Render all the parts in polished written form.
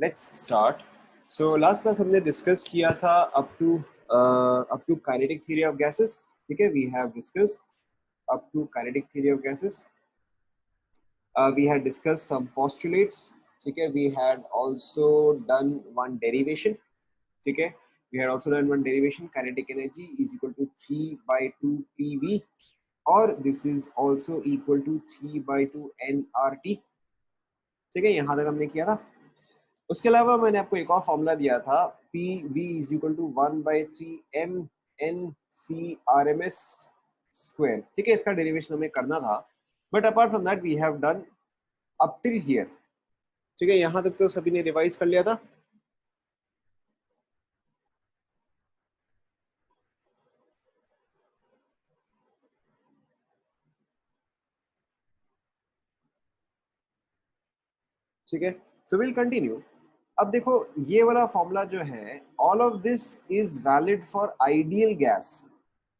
Let's start. So last class हमने discuss किया था up to kinetic theory of gases. ठीक है, we have discussed up to kinetic theory of gases. We had discussed some postulates. ठीक है, we had also done one derivation. ठीक है, we had also done one derivation. Kinetic energy is equal to 3 by 2 PV, और this is also equal to 3 by 2 nRT. ठीक है, यहाँ तक हमने किया था। उसके अलावा मैंने आपको एक और फॉर्मूला दिया था, P V is equal to 1/3 M N C R M S square. ठीक है, इसका डेरिवेशन हमें करना था, but apart from that we have done up till here. ठीक है, यहाँ तक तो सभी ने रिवाइज कर लिया था। ठीक है, सो विल कंटिन्यू। अब देखो, ये वाला फॉर्मूला जो है, all of this is valid for ideal gas.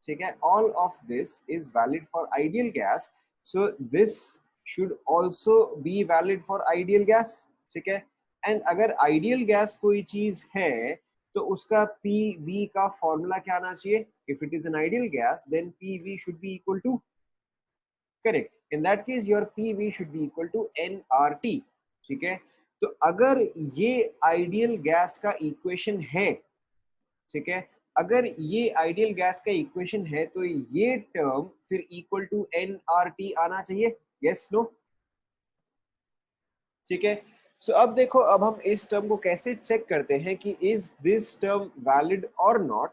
ठीक है, all of this is valid for ideal gas, so this should also be valid for ideal gas. ठीक है, एंड अगर आइडियल गैस कोई चीज है तो उसका पी वी का फॉर्मूला क्या आना चाहिए? If it is an ideal gas then P V should be equal to, correct, in that case your P V should be equal to N R T. ठीक है, तो अगर ये आइडियल गैस का इक्वेशन है, ठीक है, अगर ये आइडियल गैस का इक्वेशन है तो ये टर्म फिर equal to N R T आना चाहिए। Yes no? ठीक है, सो अब देखो, अब हम इस टर्म को कैसे चेक करते हैं कि इज दिस टर्म वैलिड और नॉट।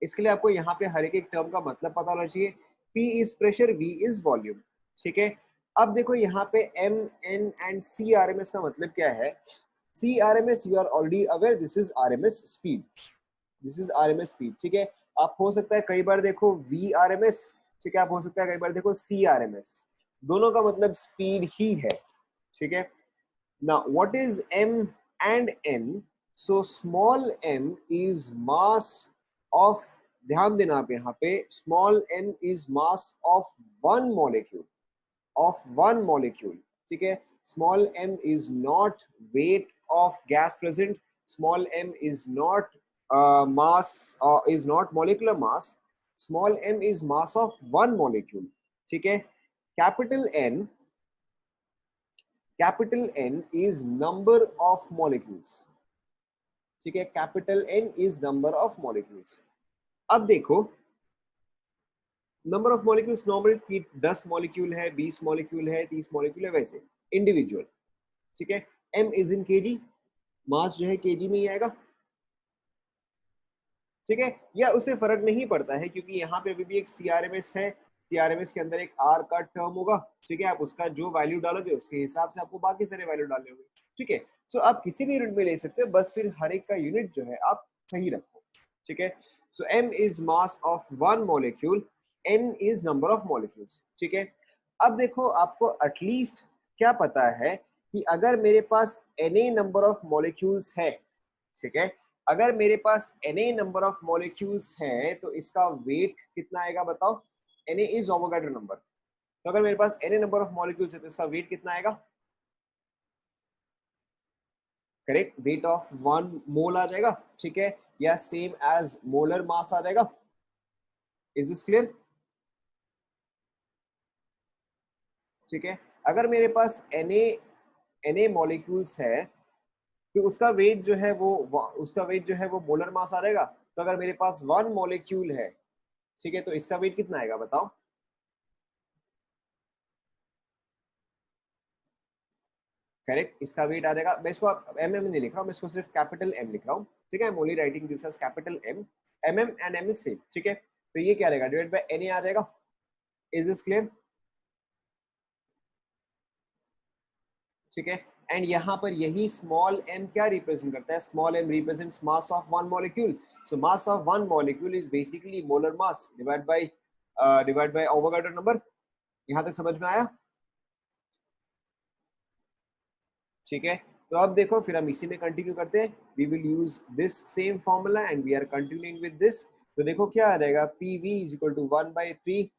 इसके लिए आपको यहाँ पे हर एक टर्म का मतलब पता होना चाहिए। P is pressure, V is volume. ठीक है, अब देखो यहाँ पे M, N एंड CRMS का मतलब क्या है? CRMS you are already aware, this is RMS speed. This is RMS speed. ठीक है, आप हो सकता है कई बार देखो VRMS, ठीक है, आप हो सकता है कई बार देखो CRMS, दोनों का मतलब स्पीड ही है। ठीक है, now what is M and N? So small m is mass of, ध्यान देना आप यहाँ पे, small m is mass of one molecule, of one molecule. ठीक है, small m is not weight of gas present, small m is not mass, is not molecular mass, small m is mass of one molecule. ठीक है, capital N, capital N is number of molecules. ठीक है, capital N is number of molecules. अब देखो, number of molecules normal की 10 molecule है, 20 molecule है, 30 molecule है, वैसे इंडिविजुअल। ठीक है, M इज इन केजी, मास जो है केजी में ही आएगा। ठीक है, या उससे फर्क नहीं पड़ता है क्योंकि यहाँ पे अभी भी एक CRMS है, CRMS के अंदर एक R का टर्म होगा। ठीक है, आप उसका जो वैल्यू डालोगे उसके हिसाब से आपको बाकी सारे वैल्यू डालने होंगे। ठीक है, सो आप किसी भी यूनिट में ले सकते हो, बस फिर हर एक का यूनिट जो है आप सही रखो। ठीक है, सो M is mass of one molecule, N is number of molecules. ठीक है, अब देखो, आपको एटलीस्ट क्या पता है कि अगर मेरे पास Na नंबर ऑफ मॉलिक्यूल्स है, ठीक है, अगर मेरे पास Na नंबर ऑफ मॉलिक्यूल्स है तो इसका वेट कितना आएगा बताओ? Na इज एवोगाड्रो नंबर, तो अगर मेरे पास Na नंबर ऑफ मॉलिक्यूल्स है तो इसका वेट कितना आएगा? करेक्ट, वेट ऑफ 1 मोल आ जाएगा। ठीक है, या सेम एज मोलर मास आ जाएगा। Is this clear? ठीक है, अगर मेरे पास Na मॉलिक्यूल्स है तो उसका वेट जो है वो, उसका वेट जो है वो मोलर मास आ जाएगा। तो अगर मेरे पास 1 मॉलिक्यूल है, ठीक है, तो इसका वेट कितना आएगा बताओ? करेक्ट, इसका वेट आ जाएगा, मैं इसको एम एम नहीं लिख रहा हूँ, मैं इसको सिर्फ कैपिटल एम लिख रहा हूँ। ठीक है, I am only writing this as capital M, M M and M is same. ठीक है, तो ये क्या रहेगा? डिवाइड बाय एन ए आ जाएगा। Is this clear? ठीक है, एंड यहाँ पर यही स्मॉल m क्या रिप्रेजेंट करता है? Small m represents mass of one molecule, so mass of one molecule is basically molar mass divide by Avogadro number. यहाँ तक समझ में आया? ठीक है, तो अब देखो, फिर हम इसी में कंटिन्यू करते हैं। We will use this same formula and we are continuing with this. तो देखो क्या आ जाएगा, P V is equal to 1/3,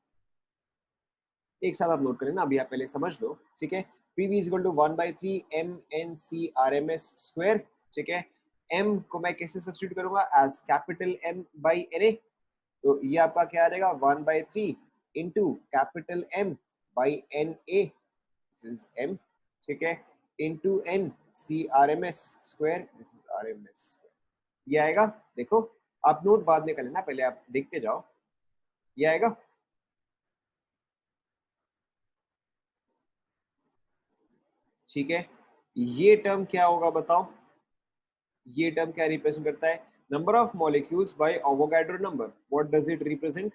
एक साथ आप नोट करें ना, अभी आप पहले समझ लो। ठीक है, PV is equal to 1/3 mNCRMS²। ठीक है, m को मैं कैसे सब्स्टिट्यूट करूंगा, as capital M by NA। तो ये आपका क्या आ जाएगा, 1/3 into capital M by NA, this is M। ठीक है, into NCRMS², this is RMS। ये आएगा, देखो आप नोट बाद में कर लेना, पहले आप देखते जाओ, ये आएगा। ठीक है, ये टर्म क्या होगा बताओ, ये टर्म क्या रिप्रेजेंट करता है, number of molecules by Avogadro number. What does it represent,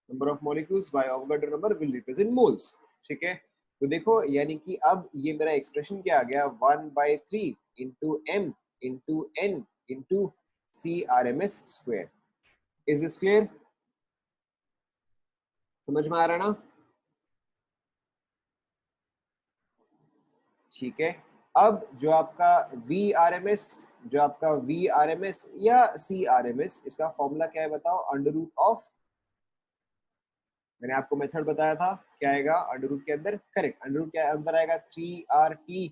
number of molecules by Avogadro number will represent moles. ठीक है, तो देखो यानी कि अब ये मेरा एक्सप्रेशन क्या आ गया, 1/3 into M into N into CRMS²। Is this clear, समझ में आ रहा ना? ठीक है, अब जो आपका VRMS, जो आपका VRMS या CRMS, इसका फॉर्मूला क्या है बताओ, अंडर रूट ऑफ, मैंने आपको मेथड बताया था, क्या आएगा अंडर रूट के अंदर, करेक्ट, अंडर रूट के अंदर आएगा 3RT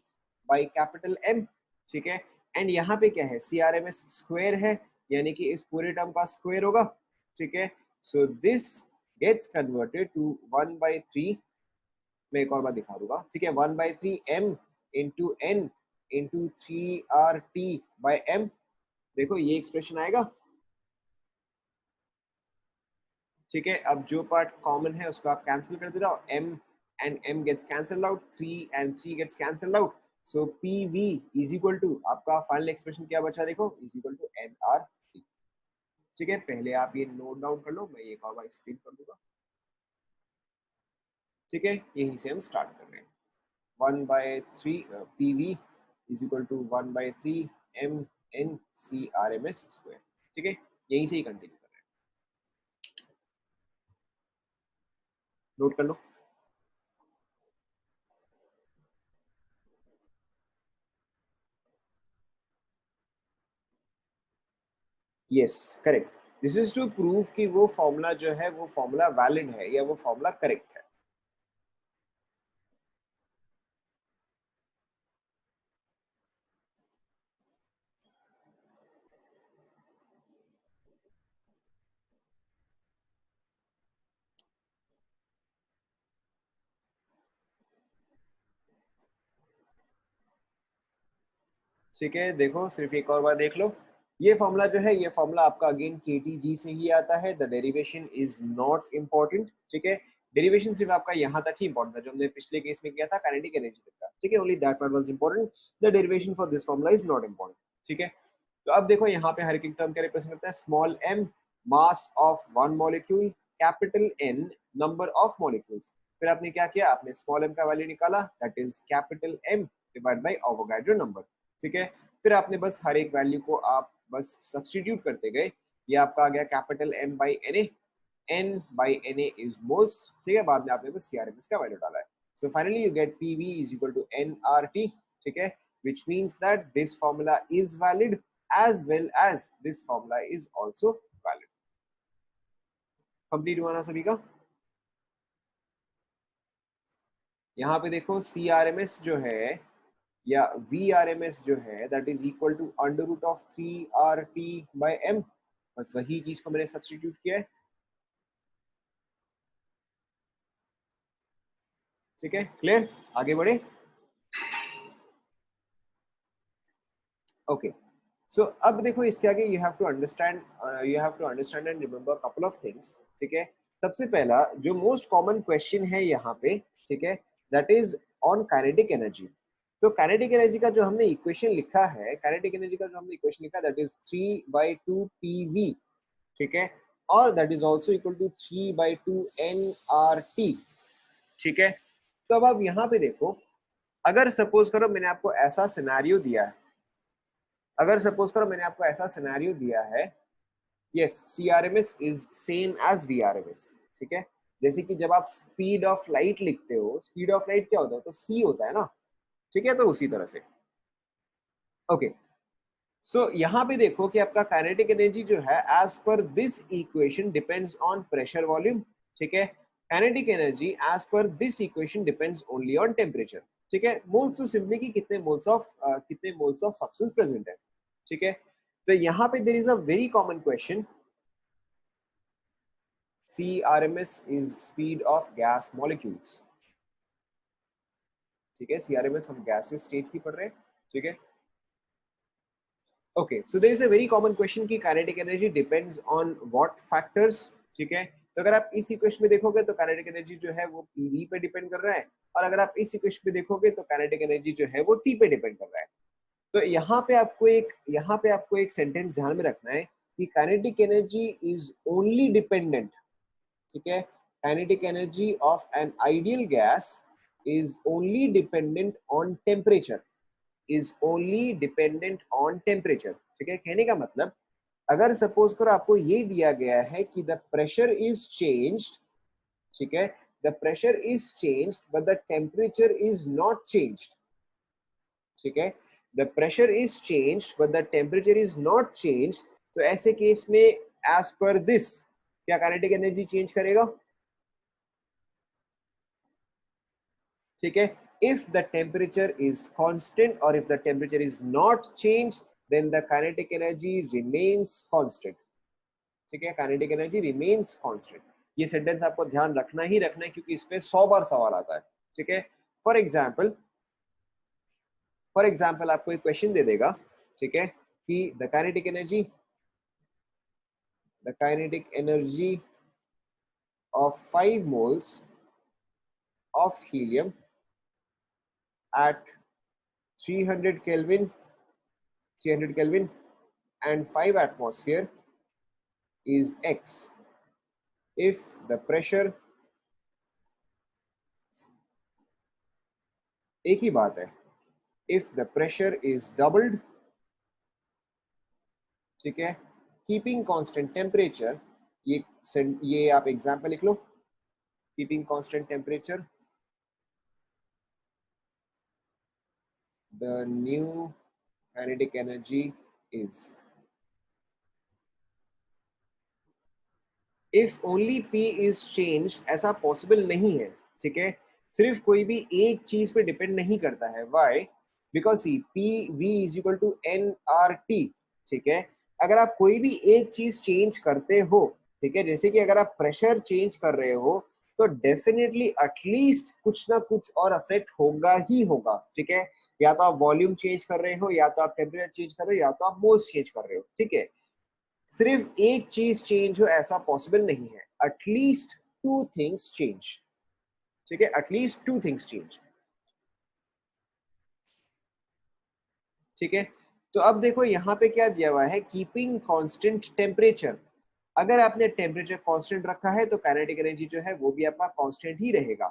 बाई कैपिटल M। ठीक है, एंड यहाँ पे क्या है, CRMS स्क्वायर है, यानी कि इस पूरे टर्म का स्क्वायर होगा। ठीक है, so this gets converted to 1/3, मैं एक और बार दिखा दूंगा। ठीक है, 1/3 M into N into 3RT by M। देखो ये एक्सप्रेशन आएगा। ठीक है, अब जो पार्ट कॉमन है उसको आप कैंसिल कर दे रहा हो, M and M gets cancel out, 3 and 3 gets cancel out, so PV is equal to, आपका फाइनल एक्सप्रेशन क्या बचा देखो, इज इक्वल टू NRT। ठीक है, पहले आप ये नोट डाउन कर लो, मैं ये एक और बार एक्सप्लेन कर दूंगा। ठीक है, यहीं से हम स्टार्ट कर रहे हैं, 1/3 PV is equal to 1/3 MNCRMS²। ठीक है, यहीं से ही कंटिन्यू कर रहे हैं, नोट कर लो। Yes, correct, this is to prove कि वो फॉर्मूला जो है वो फॉर्मूला वैलिड है या वो फॉर्मूला करेक्ट है। ठीक है, देखो सिर्फ एक और बार देख लो, ये फॉर्मूला जो है, ये फॉर्मूला आपका अगेन KTG से ही आता है, the derivation is not important. ठीक है, डेरिवेशन सिर्फ आपका यहाँ तक ही इंपॉर्टेंट था, जो हमने पिछले केस में किया था काइनेटिक एनर्जी तक का। ठीक है, only that part was important, the derivation for this formula is not important. ठीक है, तो अब देखो यहाँ पे हर एक टर्म क्या रिप्रेजेंट करता है, small m mass of one molecule, capital N number of molecules. फिर आपने क्या किया, आपने स्मॉल m का वैल्यू निकाला, that is capital M divide by Avogadro number. ठीक है, फिर आपने बस हर एक वैल्यू को आप बस सब्स्टिट्यूट करते गए, ये आपका आ गया capital M by NA, N by NA is moles. ठीक है, बाद में आपने बस CRMS का वैल्यू डाला है, so finally you get PV is equal to NRT। ठीक है, which means that this formula is valid as well as this formula is also valid। Complete हुआ ना सभी का? यहाँ पे देखो CRMS जो है या VRMS जो है, that is equal to under root of 3RT by M। बस वही चीज को मैंने सब्स्टिट्यूट किया है। ठीक है, क्लियर, आगे बढ़े। ओके, सो अब देखो इसके आगे you have to understand, you have to understand and remember couple of things. ठीक है, सबसे पहला जो मोस्ट कॉमन क्वेश्चन है यहाँ पे, ठीक है, that is on kinetic energy. तो काइनेटिक एनर्जी का जो हमने इक्वेशन लिखा है, काइनेटिक एनर्जी का जो हमने इक्वेशन लिखा है, दैट इज 3/2 PV। ठीक है, और that is also equal to 3/2 NRT। ठीक है, तो अब आप यहाँ पे देखो, अगर सपोज करो मैंने आपको ऐसा सिनेरियो दिया है, अगर सपोज करो मैंने आपको ऐसा सिनेरियो दिया है, yes CRMS is same as VRMS। ठीक है, जैसे कि जब आप स्पीड ऑफ लाइट लिखते हो, स्पीड ऑफ लाइट क्या होता है, तो C होता है ना। ठीक है, तो उसी तरह से ओके, सो यहाँ पे देखो कि आपका काइनेटिक एनर्जी जो है as per this equation depends on pressure volume. ठीक है, kinetic energy as per this equation depends only on temperature. ठीक है, मोल्स तो सिंपली कि कितने मोल्स ऑफ सब्सटेंस प्रेजेंट है, ठीक है। तो यहाँ पे there is a very common question, CRMS is speed of gas molecules, ठीक है। CRMS हम गैसेस स्टेट की पढ़ रहे हैं, ठीक है। Okay, so there is a very common question कि kinetic energy depends on what factors, ठीक है। तो अगर आप इस इक्वेशन में देखोगे तो काइनेटिक एनर्जी जो है वो PV पे डिपेंड कर रहा है, और अगर आप इस इक्वेशन में देखोगे तो काइनेटिक एनर्जी जो है वो T पे डिपेंड कर रहा है। तो यहाँ पे आपको एक सेंटेंस ध्यान में रखना है कि kinetic energy is only dependent, ठीक है। Kinetic energy of N ideal gas is only dependent on temperature, is only dependent on temperature, ठीक है। कहने का मतलब, अगर सपोज करो आपको ये दिया गया है कि द प्रेशर इज चेंज्ड, ठीक है, the pressure is changed but the temperature is not changed, ठीक है, the pressure is changed but the temperature is not changed, तो ऐसे केस में एज पर दिस क्या काइनेटिक एनर्जी चेंज करेगा, ठीक है। if the temperature is constant or if the temperature is not changed then the kinetic energy remains constant, ठीक है, kinetic energy remains constant. ये सेंटेंस आपको ध्यान रखना ही रखना है क्योंकि इसमें 100 बार सवाल आता है, ठीक है। फॉर एग्जांपल आपको एक क्वेश्चन दे देगा, ठीक है, कि the kinetic energy of 5 moles of helium at 300 Kelvin 300 Kelvin and 5 atmosphere is X if the pressure, एक ही बात है, if the pressure is doubled, ठीक है, keeping constant temperature, ये आप एग्जाम्पल लिख लो, keeping constant temperature, the new kinetic energy is, if only P is changed, ऐसा possible नहीं है, ठीक है। सिर्फ कोई भी एक चीज पे डिपेंड नहीं करता है, why, because see PV is equal to nRT, ठीक है। अगर आप कोई भी एक चीज चेंज करते हो, ठीक है, जैसे कि अगर आप प्रेशर चेंज कर रहे हो तो डेफिनेटली एटलीस्ट कुछ ना कुछ और अफेक्ट होगा ही होगा, ठीक है। या तो आप वॉल्यूम चेंज कर रहे हो, या तो आप टेम्परेचर चेंज कर रहे हो, या तो आप मोल्स चेंज कर रहे हो, ठीक है। सिर्फ एक चीज चेंज हो ऐसा पॉसिबल नहीं है, एटलीस्ट टू थिंग्स चेंज, ठीक है, एटलीस्ट टू थिंग्स चेंज, ठीक है। तो अब देखो यहाँ पे क्या दिया हुआ है, कीपिंग कांस्टेंट टेम्परेचर। अगर आपने टेम्परेचर कांस्टेंट रखा है तो काइनेटिक एनर्जी जो है वो भी आपका कांस्टेंट ही रहेगा।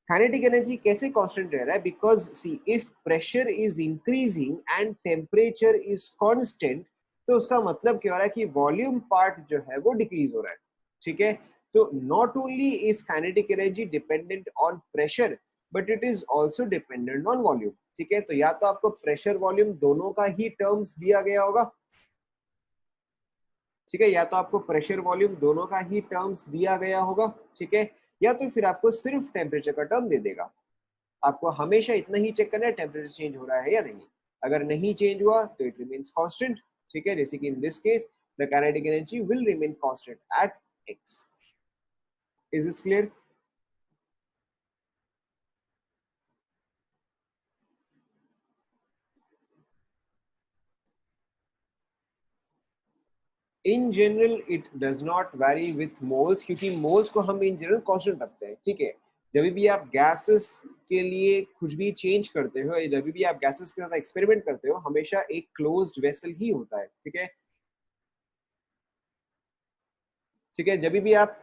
काइनेटिक एनर्जी कैसे कांस्टेंट रह रहा है, because see if pressure is increasing and temperature is constant, तो उसका मतलब क्या हो रहा है कि वॉल्यूम पार्ट जो है वो डिक्रीज हो रहा है, ठीक है। तो not only is kinetic energy dependent on pressure but it is also dependent on volume, ठीक है। तो या तो आपको प्रेशर वॉल्यूम दोनों का ही टर्म्स दिया गया होगा, ठीक है, या तो आपको प्रेशर वॉल्यूम दोनों का ही टर्म्स दिया गया होगा, ठीक है, या तो फिर आपको सिर्फ टेम्परेचर का टर्म दे देगा। आपको हमेशा इतना ही चेक करना है टेम्परेचर चेंज हो रहा है या नहीं। अगर नहीं चेंज हुआ तो इट रिमेन्स कांस्टेंट, ठीक है, जैसे कि इन this case the kinetic energy will remain constant eight x। Is this clear? In general it does not very with moles, क्योंकि मोल्स को हम इन जनरल कांस्टेंट रखते हैं, ठीक है। जब भी आप गैसेस के लिए कुछ भी चेंज करते हो, जब भी आप गैसेस के साथ एक्सपेरिमेंट करते हो, हमेशा एक क्लोज्ड वेसल ही होता है, ठीक है, ठीक है। जब भी आप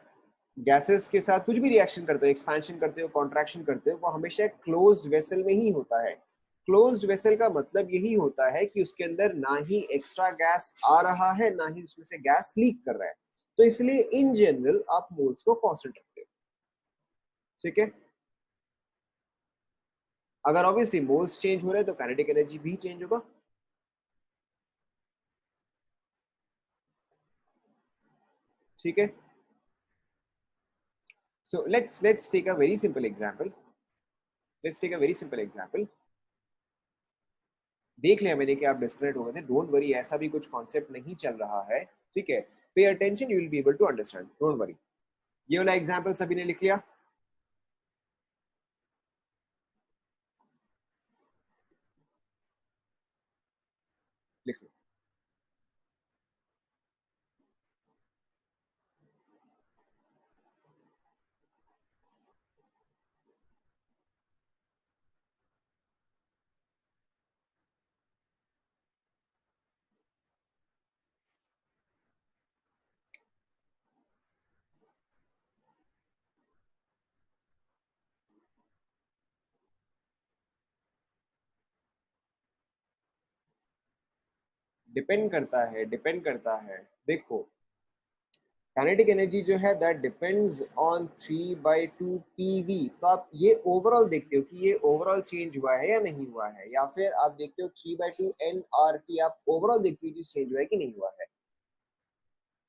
गैसेस के साथ कुछ भी रिएक्शन करते हो, एक्सपेंशन करते हो, कॉन्ट्रैक्शन करते हो, वो हमेशा एक क्लोज्ड वेसल में ही होता है। क्लोज्ड वेसल का मतलब यही होता है कि उसके अंदर ना ही एक्स्ट्रा गैस आ रहा है, ना ही उसमें से गैस लीक कर रहा है। तो इसलिए इन जनरल आप मोल्स को कांस्टेंट रखते हो, ठीक है। अगर ऑब्वियसली मोल्स चेंज हो रहे हैं तो काइनेटिक एनर्जी भी चेंज होगा, ठीक है। So let's take a very simple example, let's take a very simple example. देख लिया मैंने कि आप डिस्कनेक्ट हो गए थे, डोंट वरी, ऐसा भी कुछ कॉन्सेप्ट नहीं चल रहा है, ठीक है। Pay attention, you will be able to understand, don't worry. ये वाला एग्जांपल सभी ने लिख लिया? लिख लो। डिपेंड करता है, डिपेंड करता है। देखो, काइनेटिक एनर्जी जो है दैट डिपेंड्स ऑन 3/2 PV। तो आप ये ओवरऑल देखते हो कि ये ओवरऑल चेंज हुआ है या नहीं हुआ है, या फिर आप देखते हो 3/2 NRT, आप ओवरऑल देखते हो कि चेंज हुआ है कि नहीं हुआ है।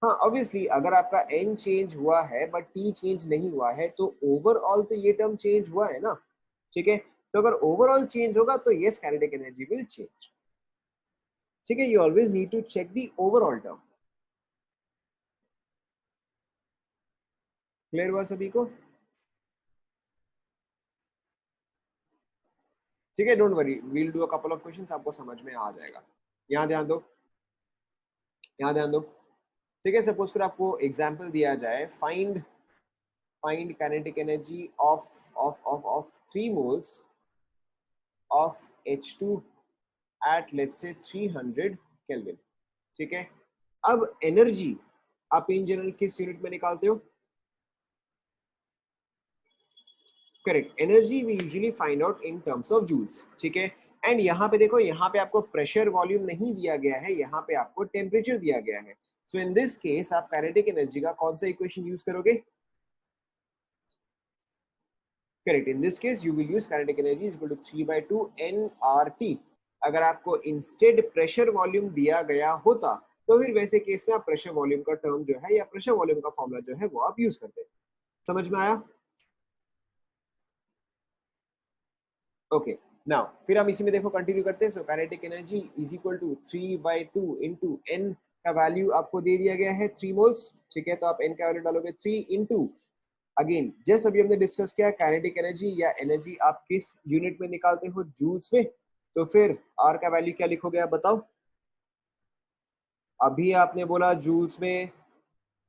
हाँ, ऑब्वियसली अगर आपका एन चेंज हुआ है बट टी चेंज नहीं हुआ है तो ओवरऑल तो ये टर्म चेंज हुआ है ना, ठीक है। तो अगर ओवरऑल चेंज होगा तो yes, kinetic energy will change, ठीक है। You always need to check the overall term. Clear हुआ सभी को? ठीक है, don't worry, we'll do a couple of questions, आपको समझ में आ जाएगा। यहाँ ध्यान दो, यहाँ ध्यान दो। ठीक है, सपोज कर आपको एग्जांपल दिया जाए, find kinetic energy of 3 moles of H2 at let's say 300 kelvin, ठीक है। अब एनर्जी आप इन जनरल किस यूनिट में निकालते हो? Correct, energy we usually find out in terms of joules, ठीक है। एंड यहाँ पे देखो, यहाँ पे आपको प्रेशर वॉल्यूम नहीं दिया गया है, यहाँ पे आपको टेम्परेचर दिया गया है। सो इन दिस केस आप काइनेटिक एनर्जी का कौन सा इक्वेशन यूज करोगे? Correct, in this case you will use kinetic energy is equal to 3/2 NRT। अगर आपको इंस्टेड प्रेशर वॉल्यूम दिया गया होता तो फिर वैसे केस में आप प्रेशर वॉल्यूम का टर्म जो है या प्रेशर वॉल्यूम का फॉर्मूला जो है वो आप यूज करते हैं। समझ में आया? ओके, नाउ फिर हम इसी में देखो कंटिन्यू करते हैं। So kinetic energy is equal to 3/2 into n का वैल्यू आपको दे दिया गया है 3 मोल्स, ठीक है। तो आप एन का वैल्यू डालोगे 3 इंटू, अगेन जैसे अभी हमने डिस्कस किया, काइनेटिक एनर्जी या एनर्जी आप किस यूनिट में निकालते हो? जूल्स में। तो फिर आर का वैल्यू क्या लिखोगे आप बताओ? अभी आपने बोला जूल्स में,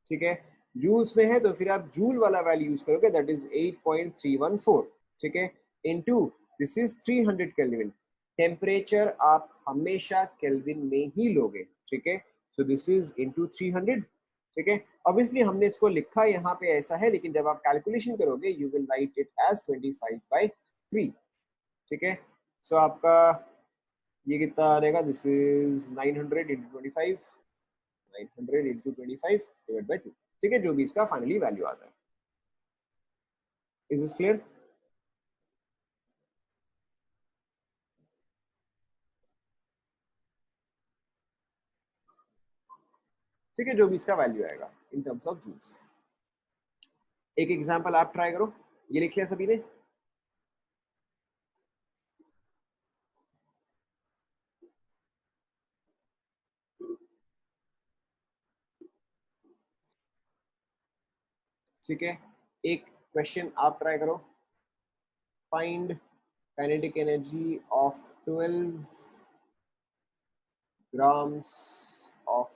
ठीक है। जूल्स में है तो फिर आप जूल वाला वैल्यू यूज करोगे, दैट इज 8.314, ठीक है, into this is 300 kelvin. Temperature आप हमेशा केल्विन में ही लोगे, ठीक है। सो दिस इज इनटू 300, ठीक है। ऑब्वियसली हमने इसको लिखा यहाँ पे ऐसा है, लेकिन जब आप कैलकुलेशन करोगे you will write it as 25/3, ठीक है। सो आपका ये कितना आ रहेगा? This is 900 into 25, 900 into 25 divide by 2, ठीक है, जो भी इसका फाइनली वैल्यू आता है। Is this clear? ठीक है, जो भी इसका वैल्यू आएगा इन टर्म्स ऑफ जूल्स। एक एग्जांपल आप ट्राई करो, ये लिख लिया सभी ने? ठीक है, एक क्वेश्चन आप ट्राई करो। Find kinetic energy of 12 grams of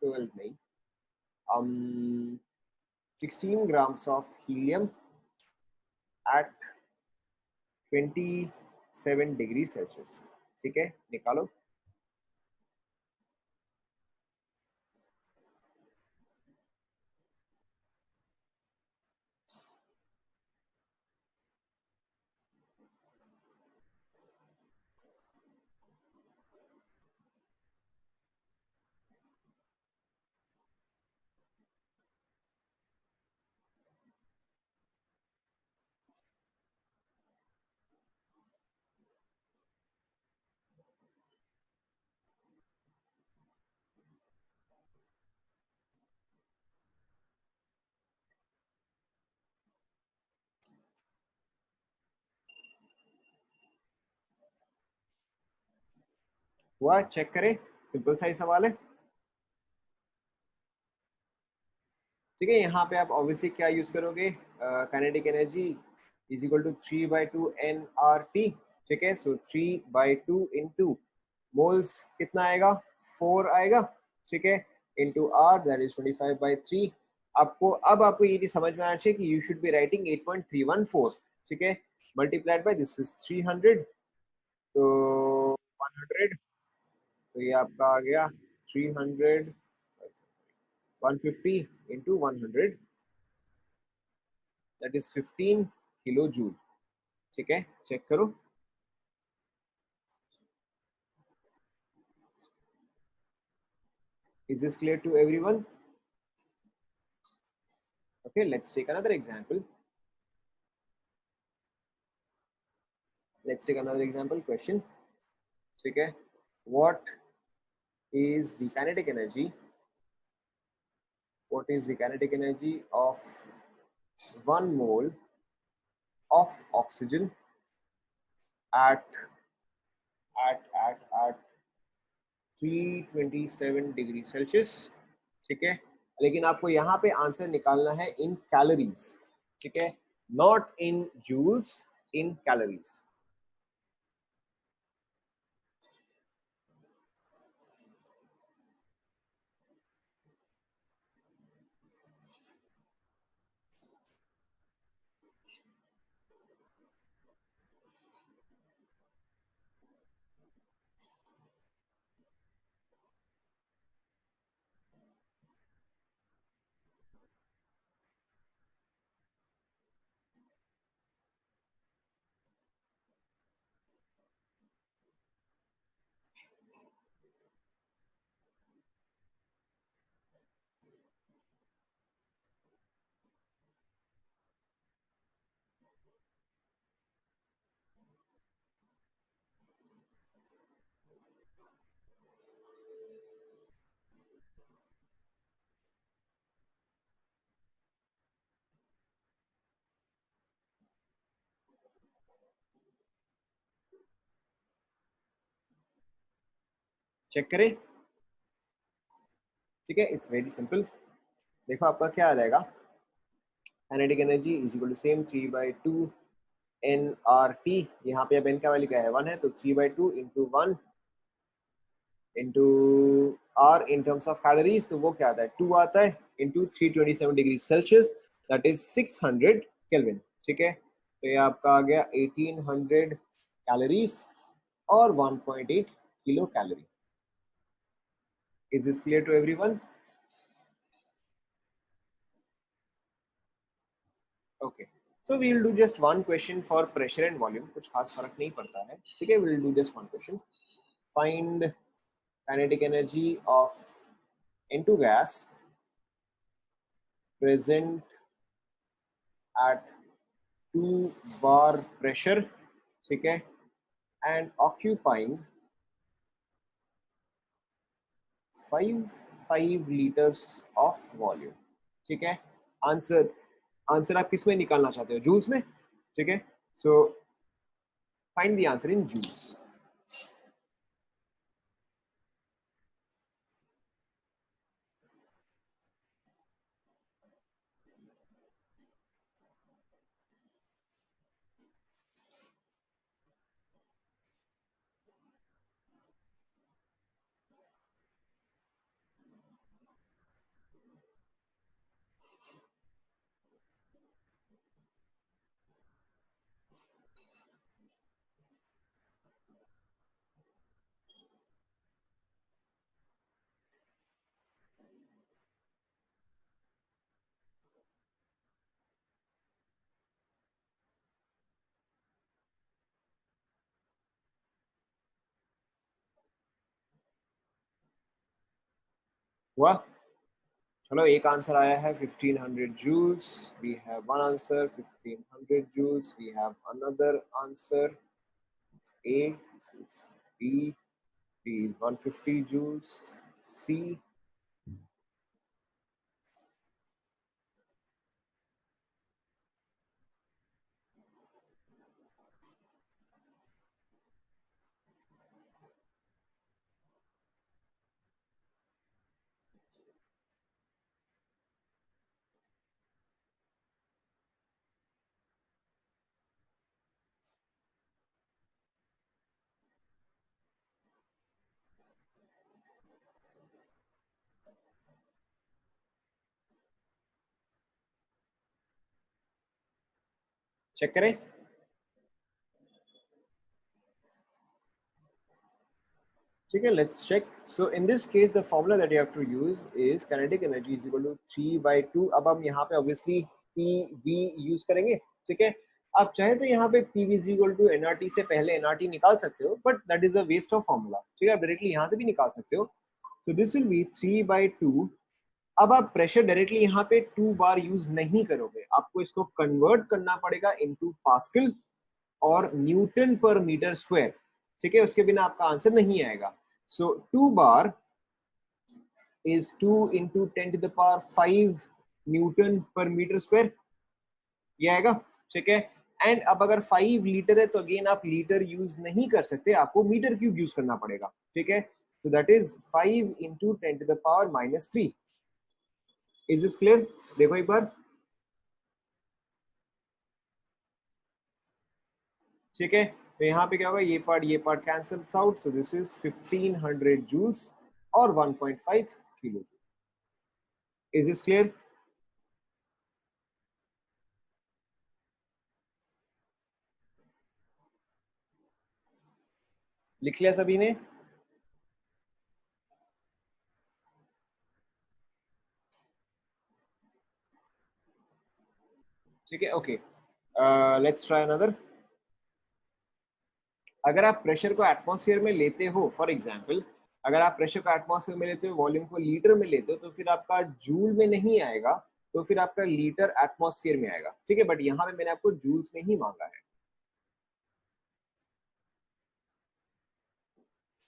12 नहीं, um 16 grams of helium at 27 degree Celsius, ठीक है, निकालो। हुआ? चेक करें, सिंपल सा ही सवाल है। ठीक है, यहाँ पे आप ऑब्वियसली क्या यूज करोगे, kinetic energy is equal to 3/2 nRT। ठीक है, सो 3/2 इंटू मोल्स कितना आएगा, 4 आएगा। ठीक है, इंटू आर दैट इज 25/3। आपको अब आपको ये चीज समझ में आना चाहिए कि यू शुड बी राइटिंग 8.314। ठीक है, मल्टीप्लाइड बाय दिस इज 300, तो 100, तो ये आपका आ गया 300, 150 into 100 that is 15 kilo joule. ठीक है, चेक करो। Is this clear to everyone? Okay, let's take another example. Let's take another example question. ठीक है, what is the kinetic energy, what is the kinetic energy of 1 mole of oxygen at at 327 degree Celsius. ठीक है, लेकिन आपको यहाँ पे answer निकालना है इन कैलोरीज। ठीक है, not in joules, in calories. Check करें। ठीक है, इट्स वेरी सिंपल। देखो आपका क्या आ जाएगा, kinetic energy is equal to same 3/2 nRT। यहाँ पे अब n का वैल्यू क्या है, 1 है, तो 3/2 into 1 into R in terms of calories, तो वो क्या आता है, 2 आता है, into 327 degree celsius that is 600 kelvin. ठीक है, तो ये आपका आ गया 1800 कैलोरीज और 1.8 kilo calorie. Is this clear to everyone? Okay, so we will do just one question for pressure and volume, कुछ खास फर्क नहीं पड़ता है। ठीक है, we will do just one question. Find kinetic energy of N2 gas present at 2 bar pressure, ठीक है, and occupying 5 liters of volume। ठीक है, आंसर आंसर आप किस में निकालना चाहते हो, जूल्स में? ठीक है, so find the answer in joules. हुआ? चलो, एक आंसर आया है 1500 joules। We have one answer 1500 joules। We have another answer A, this is B, B is 150 joules, C, check करें। ठीक है, let's check. So in this case the formula that you have to use is kinetic energy is equal to 3/2। अब हम यहाँ पे obviously P V use करेंगे। ठीक है, आप चाहे तो यहाँ पे P V is equal to NRT से पहले एनआरटी निकाल सकते हो, but that is a waste of formula. ठीक है, आप डायरेक्टली यहाँ से भी निकाल सकते हो। So this will B 3/2। अब आप प्रेशर डायरेक्टली यहाँ पे 2 बार यूज नहीं करोगे, आपको इसको कन्वर्ट करना पड़ेगा इनटू पास्कल और न्यूटन पर मीटर स्क्वायर। ठीक है, उसके बिना आपका आंसर नहीं आएगा। सो 2 बार is 2 into 10 to the power 5 newton per metre square, ये आएगा। ठीक है, एंड अब अगर 5 लीटर है तो अगेन आप लीटर यूज नहीं कर सकते, आपको मीटर क्यूब यूज करना पड़ेगा। ठीक है, तो that is 5 into 10 to the power -3। Is this clear? देखो एक बार। ठीक है, तो यहाँ पे क्या होगा, ये part cancels out, so this is 1500 joules और 1.5 किलो। Is this clear? लिख लिया सभी ने? ठीक है, ओके, लेट्स ट्राई अनदर। अगर आप प्रेशर को एटमॉस्फेयर में लेते हो, फॉर एग्जांपल अगर आप प्रेशर को एटमॉस्फेयर में लेते हो, वॉल्यूम को लीटर में लेते हो, तो फिर आपका जूल में नहीं आएगा, तो फिर आपका लीटर एटमॉस्फेयर में आएगा। ठीक है, बट यहाँ पे मैंने आपको जूल्स में ही मांगा है।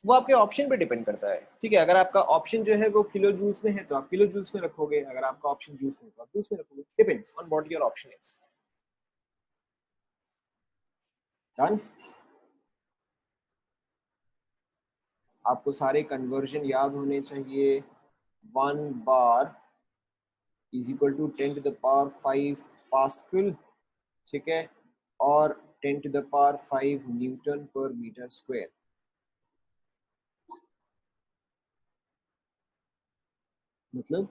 वो आपके ऑप्शन पे डिपेंड करता है। ठीक है, अगर आपका ऑप्शन जो है वो किलो जूल्स में है तो आप किलो जूल्स में रखोगे, अगर आपका ऑप्शन जूल्स में है तो आप जूल्स में रखोगे। Depends on what your option is. Done. आपको सारे कन्वर्जन याद होने चाहिए। 1 bar is equal to 10 to the power 5 pascal. ठीक है, और 10 to the power 5 newton per metre square. मतलब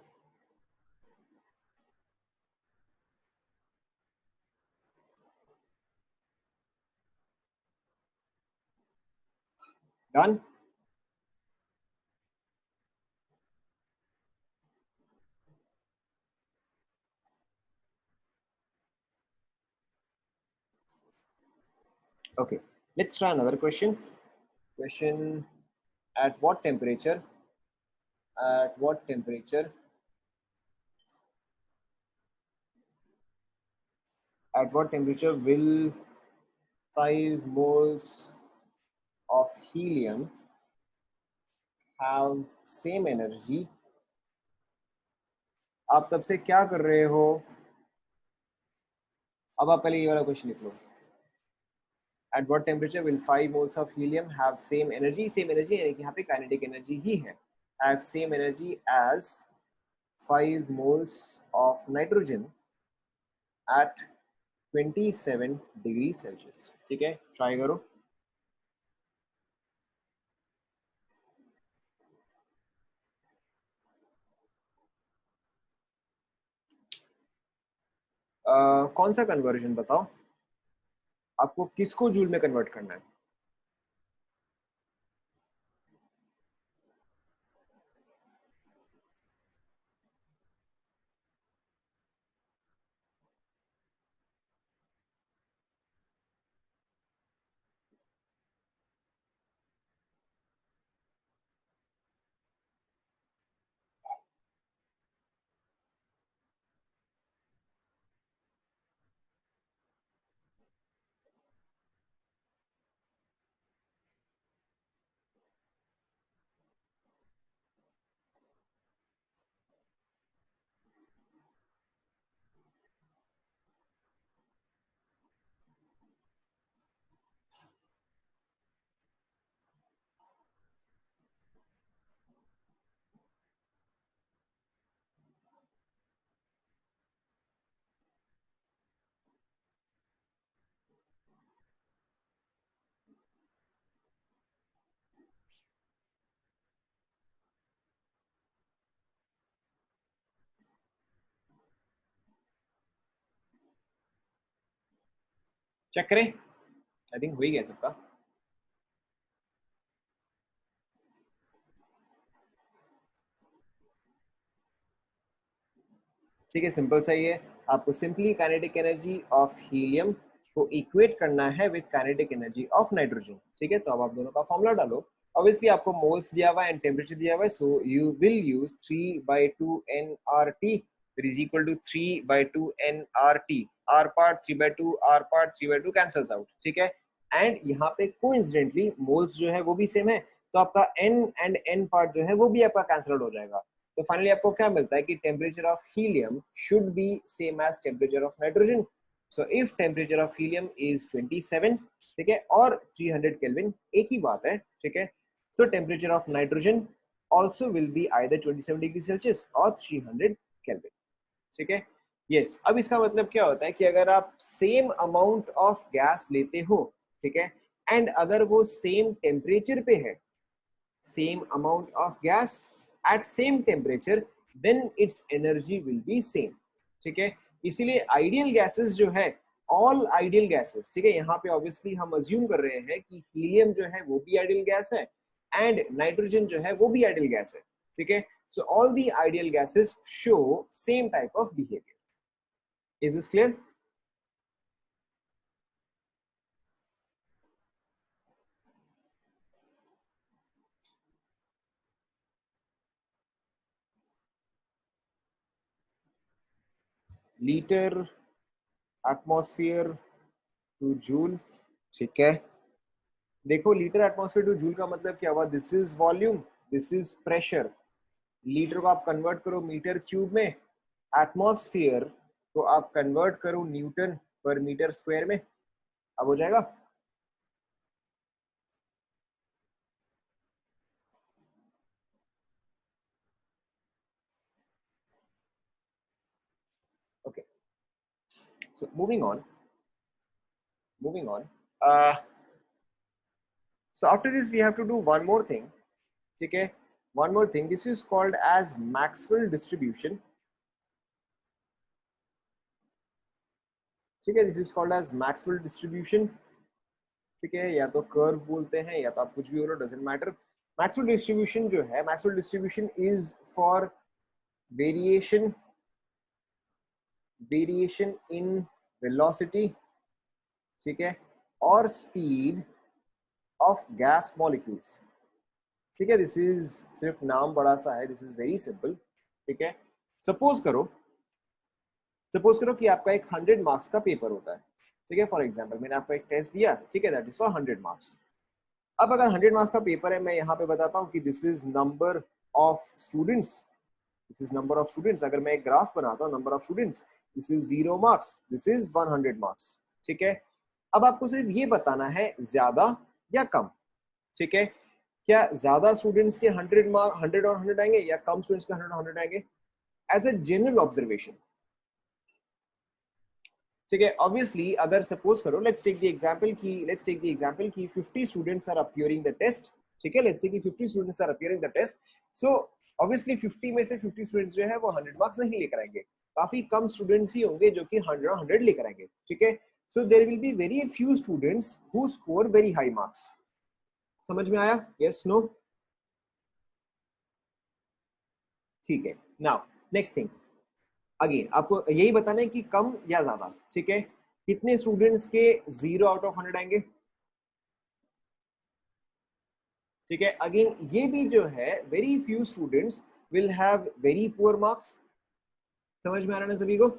done. Okay, let's try another question. Question, at what temperature at what temperature at what temperature will 5 moles of helium have same energy? आप तब से क्या कर रहे हो? अब आप पहले ये वाला क्वेश्चन लिख लो। At what temperature will 5 moles of helium have same energy? Same energy यानी कि यहाँ पे kinetic energy ही है। Have same energy as 5 moles of nitrogen at 27 degree Celsius. ठीक है, ट्राई करो। कौन सा कन्वर्जन बताओ, आपको किसको जूल में कन्वर्ट करना है? चेक करें, आई थिंक हो ही गया सबका। ठीक है, सिंपल सा ही है। आपको simply kinetic energy of helium को इक्वेट करना है with kinetic energy of nitrogen. ठीक है, तो अब आप दोनों का फॉर्मूला डालो। ऑब्वियसली आपको मोल्स दिया हुआ है एंड टेम्परेचर दिया हुआ है, so you will use 3/2 nRT is equal to 3/2 nRT। R part 3/2, R part 3/2 cancels out. ठीक है, एंड यहाँ पे कोइंसिडेंटली मोल्स जो है वो भी सेम है, तो आपका N एंड N पार्ट जो है वो भी आपका कैंसल आउट हो जाएगा। तो फाइनली आपको क्या मिलता है कि temperature of helium should be same as temperature of nitrogen. So if temperature of helium is 27, ठीक है, और 300 केल्विन एक ही बात है। ठीक है, सो temperature of nitrogen also will be either 27 degree Celsius और 300 केल्विन। ठीक है, यस। अब इसका मतलब क्या होता है कि अगर आप सेम अमाउंट ऑफ गैस लेते हो, ठीक है, एंड अगर वो सेम टेम्परेचर पे है, same amount of gas at same temperature, then its energy will be same। ठीक है, इसीलिए आइडियल गैसेस जो है, ऑल आइडियल गैसेस, ठीक है, यहाँ पे ऑब्वियसली हम अज्यूम कर रहे हैं कि हीलियम जो है वो भी आइडियल गैस है एंड नाइट्रोजन जो है वो भी आइडियल गैस है। ठीक है, so all the ideal gases show same type of behaviour. Is this clear? Litre atmosphere two joule. ठीक है, देखो लीटर एटमॉस्फेयर टू जूल का मतलब क्या हुआ? This is volume, this is pressure. Litre को आप कन्वर्ट करो मीटर क्यूब में, एटमॉस्फेयर को आप कन्वर्ट करो न्यूटन पर मीटर स्क्वायर में, अब हो जाएगा। Okay, so moving on so after this we have to do one more thing. ठीक है, one more thing, this is called as Maxwell distribution. ठीक है, this is called as Maxwell distribution. ठीक है, या तो कर्व बोलते हैं या तो आप कुछ भी बोलो, डजेंट मैटर। मैक्सवेल डिस्ट्रीब्यूशन जो है, Maxwell distribution is for variation in velocity, ठीक है, और स्पीड ऑफ गैस मॉलिक्यूल्स। ठीक है, दिस इज सिर्फ नाम बड़ा सा है, दिस इज वेरी सिंपल। ठीक है, सपोज करो कि आपका एक 100 मार्क्स का पेपर होता है। ठीक है, फॉर एग्जाम्पल मैंने आपको एक टेस्ट दिया, ठीक है, दैट इज फॉर 100 मार्क्स। अब अगर 100 मार्क्स का पेपर है, मैं यहाँ पे बताता हूँ कि this is number of students, this is number of students. अगर मैं एक ग्राफ बनाता हूँ number of students, this is 0 marks, this is 100 marks. ठीक है, अब आपको सिर्फ ये बताना है ज्यादा या कम। ठीक है, क्या ज्यादा स्टूडेंट्स के 100 मार्क 100 और 100 आएंगे या कम स्टूडेंट्स के 100 और 100 आएंगे? As a general observation. ठीक है, ऑब्वियसली अगर सपोज करो, लेट्स टेक द एग्जांपल कि 50 students are appearing the test. ठीक है, लेट्स से कि 50 students are appearing the test. So obviously 50 में से 50 स्टूडेंट्स जो है वो 100 मार्क्स नहीं लेकर आएंगे, काफी कम स्टूडेंट्स ही होंगे जो कि 100 और 100 लेकर आएंगे। ठीक है, so there will be very few students who score very high marks. समझ में आया? Yes, no? ठीक है, नाउ नेक्स्ट थिंग, अगेन आपको यही बताना है कि कम या ज्यादा। ठीक है, कितने स्टूडेंट्स के 0 आउट ऑफ 100 आएंगे? ठीक है, अगेन ये भी जो है, very few students will have very poor marks. समझ में आ रहा है ना सभी को?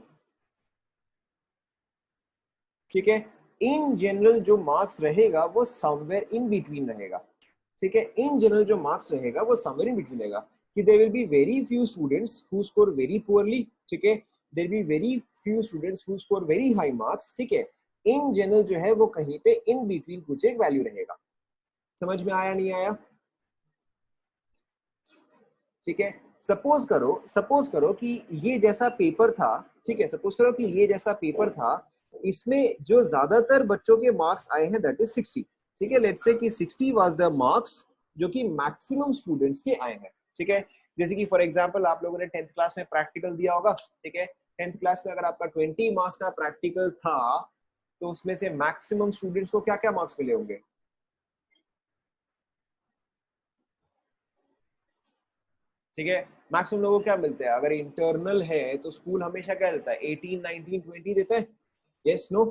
ठीक है, इन जनरल जो मार्क्स रहेगा वो समवेयर इन बिटवीन रहेगा। ठीक है, इन जनरल जो मार्क्स रहेगा वो समवेयर इन बिटवीन रहेगा, कि there will be very few students who score very poorly. ठीक है, there be very few students who score very high marks. ठीक है, इन जनरल जो है वो कहीं पे इन बिटवीन कुछ एक वैल्यू रहेगा। समझ में आया नहीं आया? ठीक है, सपोज करो कि ये जैसा पेपर था। ठीक है, सपोज करो कि ये जैसा पेपर था, इसमें जो ज्यादातर बच्चों के मार्क्स आए हैं दैट इज 60। ठीक है, लेट्स से कि 60 वाज द मार्क्स जो कि मैक्सिमम स्टूडेंट्स के आए हैं। ठीक है, जैसे कि फॉर एग्जांपल आप लोगों ने 10th क्लास में प्रैक्टिकल दिया होगा। ठीक है, 10th क्लास में अगर आपका 20 मार्क्स का प्रैक्टिकल था, तो उसमें से मैक्सिमम स्टूडेंट्स को क्या क्या मार्क्स मिले होंगे? ठीक है, मैक्सिमम लोगों को क्या मिलते हैं? अगर इंटरनल है तो स्कूल हमेशा क्या देता है? 18, 19, 20 देता है। Yes, no?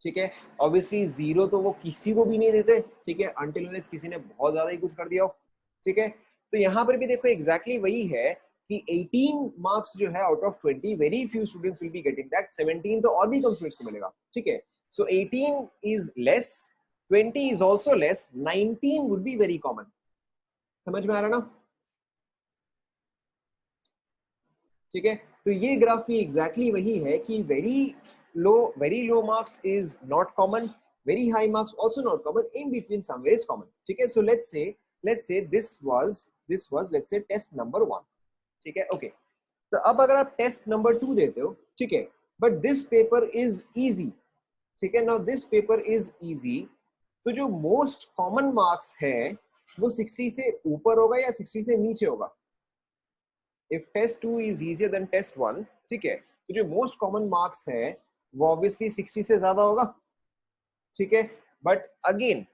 ठीक है, ऑब्वियसली जीरो तो वो किसी को भी नहीं देते, ठीक है, अनटिल अनलेस किसी ने बहुत ज्यादा ही कुछ कर दिया हो। ठीक है, तो यहाँ पर भी देखो एग्जैक्टली वही है कि 18 मार्क्स जो है out of 20, very few students will be getting that. 17 तो और भी कम स्टूडेंट्स को मिलेगा। ठीक है, सो 18 is less, 20 is also less, 19 would be very common. समझ में आ रहा ना? ठीक है, तो ये ग्राफ भी एग्जैक्टली वही है कि very low marks is not common, very high marks also not common, in between somewhere is common. ठीक है, so let's say this was let's say test number 1। ठीक है, ओके, तो अब अगर आप टेस्ट नंबर 2 देते हो, ठीक है, but this paper is easy. ठीक है, now this paper is easy, तो जो मोस्ट कॉमन मार्क्स है वो 60 से ऊपर होगा या 60 से नीचे होगा? If test 2 is easier than test 1, ठीक है, तो जो मोस्ट कॉमन मार्क्स है वो ऑब्वियसली 60 से ज्यादा होगा। ठीक है, बट अगेन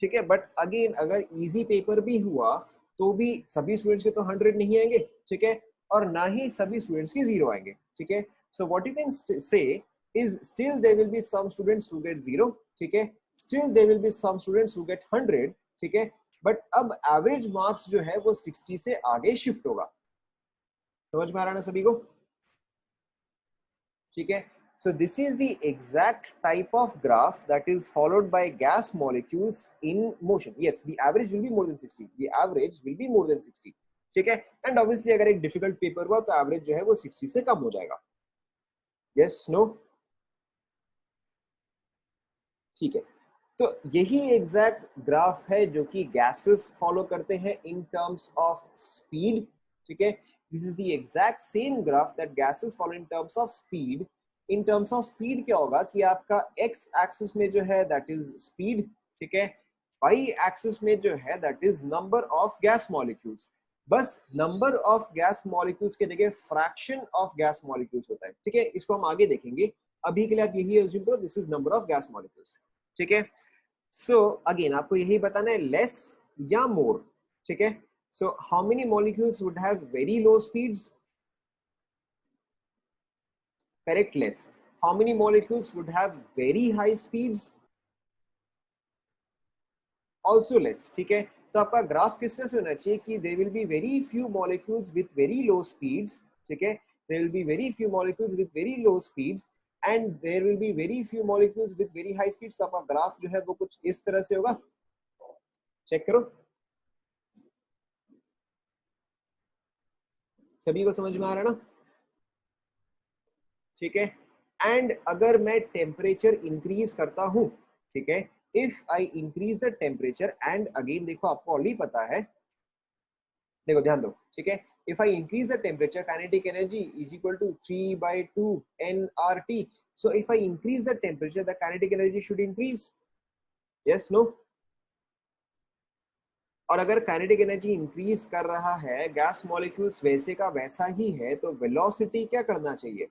ठीक है, बट अगेन अगर इजी पेपर भी हुआ तो भी सभी स्टूडेंट्स के तो 100 नहीं आएंगे। ठीक है, और ना ही सभी स्टूडेंट्स के 0 आएंगे। ठीक है, so what you can say is still there will be some students who get 0। ठीक है, still there will be some students who get 100। ठीक है, बट अब एवरेज मार्क्स जो है वो 60 से आगे शिफ्ट होगा। समझ में आ रहा है ना सभी को? ठीक है, so this is the exact type of graph that is followed by gas molecules in motion. Yes, the average will be more than 60, the average will be more than 60। ठीक है, एंड ऑब्वियसली अगर एक difficult paper हुआ तो average जो है वो 60 से कम हो जाएगा। Yes, no? ठीक है, तो यही एग्जैक्ट ग्राफ है जो कि गैसेस फॉलो करते हैं इन टर्म्स ऑफ स्पीड। ठीक है, this is the exact same graph that gases follow in terms of speed. In terms of speed क्या होगा कि आपका एक्स एक्सिस में जो है दैट इज स्पीड। ठीक है, वाई एक्सिस में जो है that is number of gas molecules. बस नंबर ऑफ गैस मॉलिक्यूल्स के जगह फ्रैक्शन ऑफ गैस मॉलिक्यूल्स होता है। ठीक है, इसको हम आगे देखेंगे, अभी के लिए आप यही अज्यूम करो this is number of gas molecules. ठीक है, सो अगेन आपको यही बताना है लेस या मोर। ठीक है, so how many molecules would have very low speeds? Correct, less. How many molecules would have very high speeds? Also less. ठीक है, तो आपका ग्राफ किस तरह से होना चाहिए कि there will be very few molecules with very low speeds. ठीक है, there will be very few molecules with very low speeds and there will be very few molecules with very high speeds. तो आपका graph जो है वो कुछ इस तरह से होगा। चेक करो, सभी को समझ में आ रहा है ना? ठीक है, एंड अगर मैं टेम्परेचर इंक्रीज करता हूं, ठीक है, if I increase the temperature and again देखो आपको ऑलरेडी पता है, देखो ध्यान दो। ठीक है, if I increase the temperature kinetic energy is equal to 3/2 nRT। So if I increase the temperature the kinetic energy should increase. Yes, no? और अगर काइनेटिक एनर्जी इंक्रीज कर रहा है, गैस मॉलिक्यूल्स वैसे का वैसा ही है, तो वेलोसिटी क्या करना चाहिए?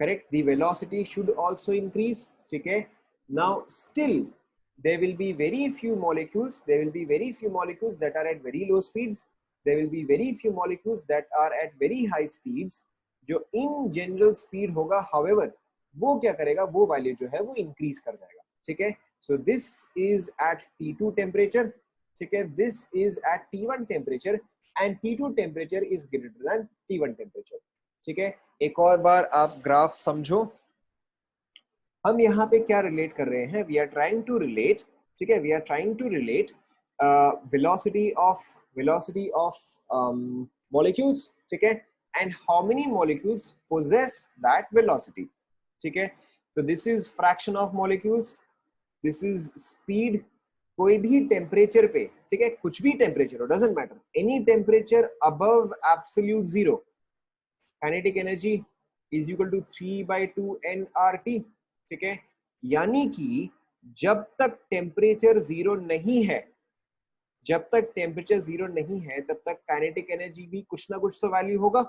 correct, the velocity should also increase. ठीक है, now still there will be very few molecules that are at very low speeds, there will be very few molecules that are at very high speeds जो in general speed होगा, however वो क्या करेगा, वो value जो है वो increase कर जाएगा। ठीक है, so this is at T2 temperature। ठीक है, this is at T1 temperature and T2 temperature is greater than T1 temperature। ठीक है, एक और बार आप ग्राफ समझो, हम यहाँ पे क्या रिलेट कर रहे हैं? We are trying to relate, ठीक है, we are trying to relate velocity of molecules. ठीक है, and how many molecules possess that velocity. ठीक है, तो this is fraction of molecules, this is speed. कोई भी टेम्परेचर पे, ठीक है, कुछ भी टेम्परेचर हो, doesn't matter, any temperature above absolute zero, kinetic energy is equal to 3/2 nRT। ठीक है, यानी कि जब तक टेम्परेचर जीरो नहीं है, जब तक टेम्परेचर जीरो नहीं है तब तक काइनेटिक एनर्जी भी कुछ ना कुछ तो वैल्यू होगा।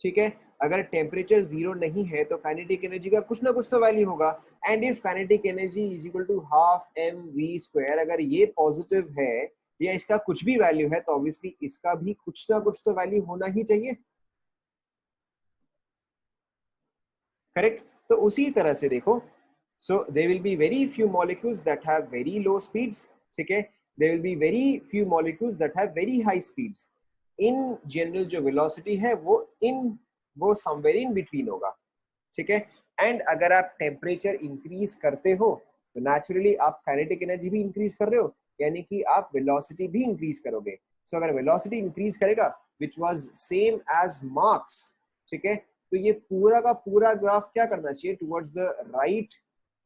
ठीक है, अगर टेम्परेचर जीरो नहीं है तो काइनेटिक एनर्जी का कुछ ना कुछ तो वैल्यू होगा। And if kinetic energy is equal to half M V square, अगर ये पॉजिटिव है या इसका कुछ भी वैल्यू है तो ऑब्वियसली इसका भी कुछ ना कुछ तो वैल्यू होना ही चाहिए, करेक्ट। तो उसी तरह से देखो, so they will be very few molecules that have very low speeds, ठीक है, they will be very few molecules that have very high speeds. In general जो वेलोसिटी है वो समवेयर इन बिटवीन होगा, ठीक है। एंड अगर आप टेम्परेचर इंक्रीज करते हो तो नेचुरली आप काइनेटिक एनर्जी भी इंक्रीज कर रहे हो, यानी कि आप वेलोसिटी भी इंक्रीज करोगे। सो अगर वेलोसिटी इंक्रीज करेगा which was same as marks, ठीक है, तो ये पूरा का पूरा ग्राफ क्या करना चाहिए, टुवर्ड्स द राइट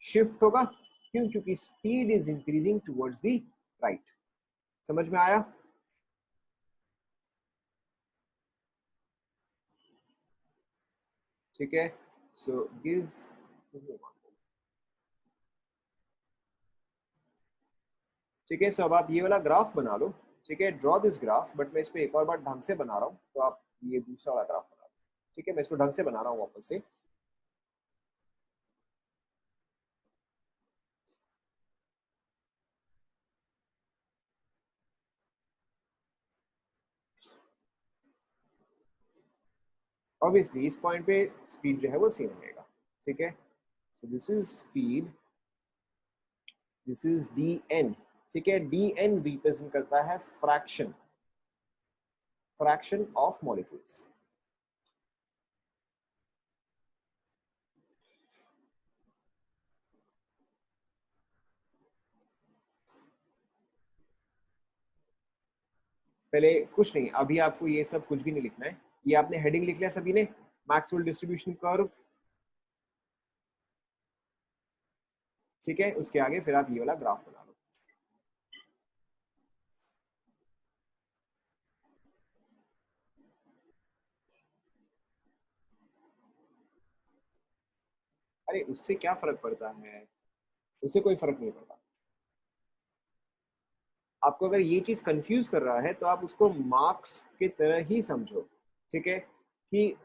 शिफ्ट होगा। क्यों? क्योंकि speed is increasing towards the right. समझ में आया? ठीक है, सो गिव, ठीक है। सो अब आप ये वाला ग्राफ बना लो, ठीक है, ड्रॉ दिस ग्राफ, बट मैं इसको एक और बार ढंग से बना रहा हूँ, तो आप ये दूसरा वाला ग्राफ बना लो, ठीक है, मैं इसको ढंग से बना रहा हूँ वापस से। ऑब्वियसली इस पॉइंट पे स्पीड जो है वो सेम रहेगा, ठीक है। So this is speed, this is D N, ठीक है। डी एन रिप्रेजेंट करता है फ्रैक्शन, फ्रैक्शन ऑफ मॉलिक्यूल्स। पहले कुछ नहीं, अभी आपको ये सब कुछ भी नहीं लिखना है, ये आपने हेडिंग लिख लिया सभी ने, मैक्सवेल डिस्ट्रीब्यूशन कर्व, ठीक है। उसके आगे फिर आप ये वाला ग्राफ बना लो। अरे उससे क्या फर्क पड़ता है, उससे कोई फर्क नहीं पड़ता। आपको अगर ये चीज कंफ्यूज कर रहा है तो आप उसको मार्क्स की तरह ही समझो, ठीक है, कि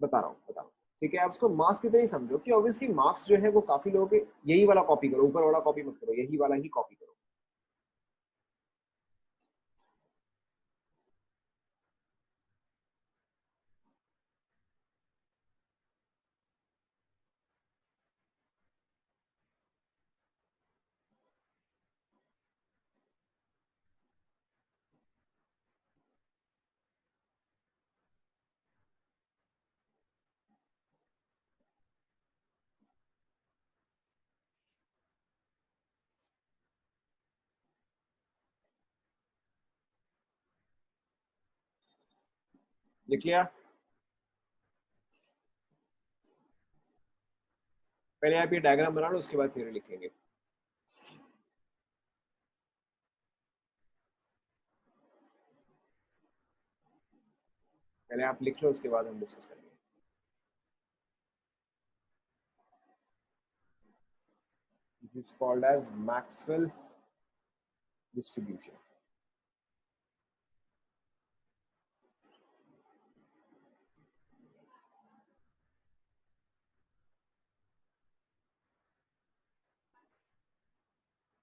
बता रहा हूँ, ठीक है, आप उसको मार्क्स की तरह ही समझो कि ऑब्वियसली मार्क्स जो है वो काफी लोगों के, यही वाला कॉपी करो, ऊपर वाला कॉपी मत करो, यही वाला ही कॉपी करो। लिख लिया? पहले आप ये डायग्राम बना लो, उसके बाद थ्योरी लिखेंगे। पहले आप लिख लो, उसके बाद हम डिस्कस करेंगे। This is called as Maxwell distribution.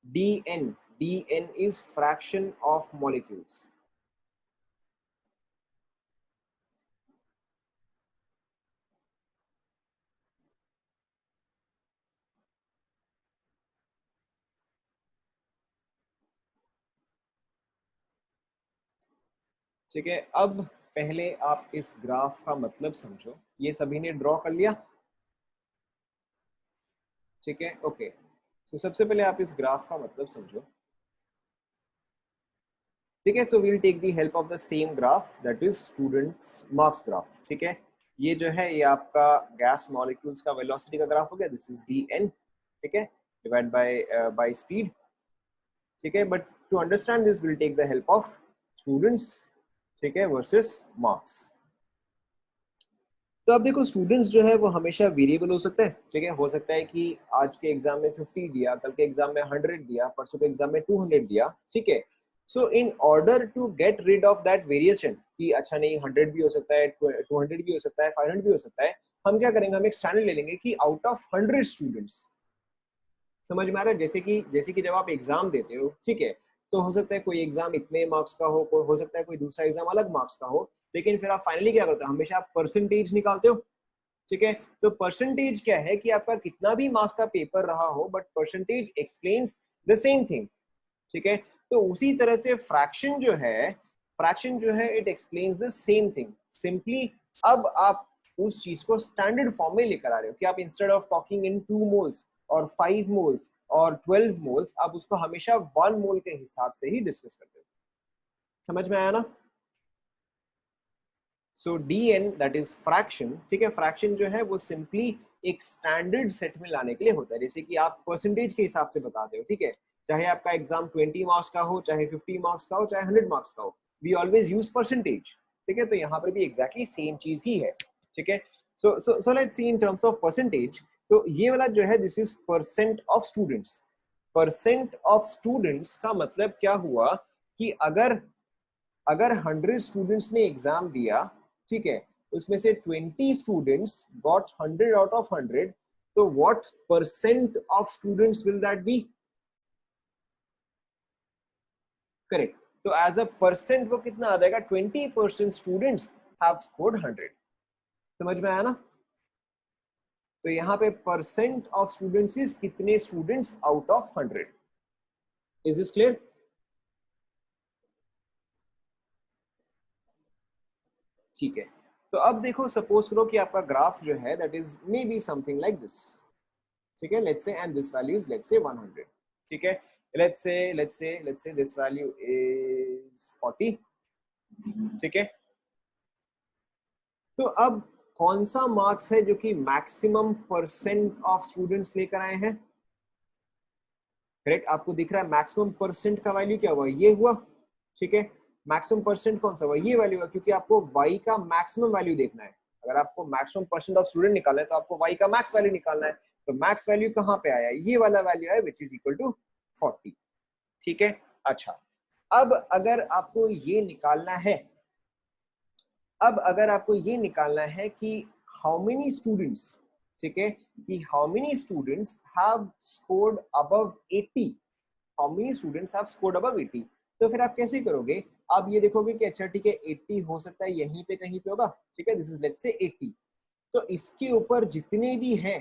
dn, dn is fraction of molecules। ठीक है, अब पहले आप इस ग्राफ का मतलब समझो। ये सभी ने ड्रॉ कर लिया? ठीक है, ओके। तो सबसे पहले आप इस ग्राफ का मतलब समझो, ठीक है। So we'll take the help of the same graph, that is students marks graph, ठीक है। ये जो है ये आपका गैस मॉलिक्यूल्स का वेलोसिटी का ग्राफ हो गया, दिस इज डी एन, ठीक है, डिवाइड बाय स्पीड, ठीक है। But to understand this will take the help of students, ठीक है, वर्सेस मार्क्स। तो अब देखो, स्टूडेंट्स जो है वो हमेशा वेरिएबल हो सकता है, ठीक है। हो सकता है कि आज के एग्जाम में 50 दिया, कल के एग्जाम में 100 दिया, परसों के एग्जाम में 200 दिया, ठीक है। So in order to get rid of that variation कि अच्छा नहीं 100 भी हो सकता है, 200 भी हो सकता है, 500 भी हो सकता है, हम क्या करेंगे, हम एक स्टैंडर्ड ले लेंगे कि आउट ऑफ 100 स्टूडेंट्स, समझ में आ रहा है, जैसे कि जब आप एग्जाम देते हो, ठीक है, तो हो सकता है कोई एग्जाम इतने मार्क्स का हो सकता है कोई दूसरा एग्जाम अलग मार्क्स का हो, लेकिन फिर आप फाइनली क्या करते हो, हमेशा आप परसेंटेज निकालते हो, ठीक है। तो परसेंटेज क्या है कि आपका कितना भी मार्क्स का पेपर रहा हो, but percentage explains the same thing, ठीक है। तो उसी तरह से फ्रैक्शन जो है it explains the same thing, simply अब आप उस चीज को स्टैंडर्ड फॉर्म में लेकर आ रहे हो कि आप instead of talking in 2 moles और 5 मोल्स और 12 मोल्स, आप उसको हमेशा 1 मोल के हिसाब से ही डिस्कस करते हो। समझ में आया ना? सो dn दैट इज फ्रैक्शन, ठीक है। फ्रैक्शन जो है वो सिंपली एक स्टैंडर्ड सेट में लाने के लिए होता है, जैसे कि आप परसेंटेज के हिसाब से बताते हो, ठीक है, चाहे आपका एग्जाम 20 मार्क्स का हो, चाहे 50 मार्क्स का हो, चाहे 100 मार्क्स का हो, वी ऑलवेज यूज परसेंटेज, ठीक है। तो यहाँ पर भी एग्जैक्टली सेम चीज ही है, ठीक है। So let's see in terms of percentage, तो ये वाला जो है this is percent of students. Percent of students का मतलब क्या हुआ कि अगर अगर 100 स्टूडेंट्स ने एग्जाम दिया, ठीक है, उसमें से 20 स्टूडेंट्स गॉट 100 आउट ऑफ 100, तो what percent of students will that be? Correct. तो एज अ परसेंट वो कितना आ जाएगा, 20% स्टूडेंट्स हैव स्कोर्ड 100। समझ में आया ना? तो यहाँ पे परसेंट ऑफ स्टूडेंट्स इज कितने students out of 100। Is this clear? ठीक है। तो अब देखो, सपोज करो कि आपका ग्राफ जो है that is may be something like this, ठीक है, लेट्स से, and this value is let's say 100, ठीक है, let's say this value is 40, ठीक है। तो अब कौन सा मार्क्स है जो कि मैक्सिमम परसेंट ऑफ स्टूडेंट्स लेकर आए हैं? करेक्ट, आपको दिख रहा है मैक्सिमम परसेंट का वैल्यू क्या हुआ, ये हुआ, ठीक है। मैक्सिमम परसेंट कौन सा हुआ, ये वैल्यू हुआ, क्योंकि आपको y का मैक्सिमम वैल्यू देखना है। अगर आपको मैक्सिमम परसेंट ऑफ स्टूडेंट निकालना है तो आपको y का मैक्स वैल्यू निकालना है। तो मैक्स वैल्यू कहाँ पे आया, ये वाला वैल्यू है विच इज इक्वल टू 40, ठीक है। अच्छा, अब अगर आपको ये निकालना है, अब अगर आपको ये निकालना है कि हाउ मेनी स्टूडेंट्स, ठीक है, कि how many students have scored above 80, how many students have scored above 80, तो फिर आप कैसे करोगे? आप ये देखोगे कि अच्छा ठीक है 80 हो सकता है यहीं पे कहीं पे होगा, ठीक है, दिस इज लेट्स से 80, तो इसके ऊपर जितने भी हैं,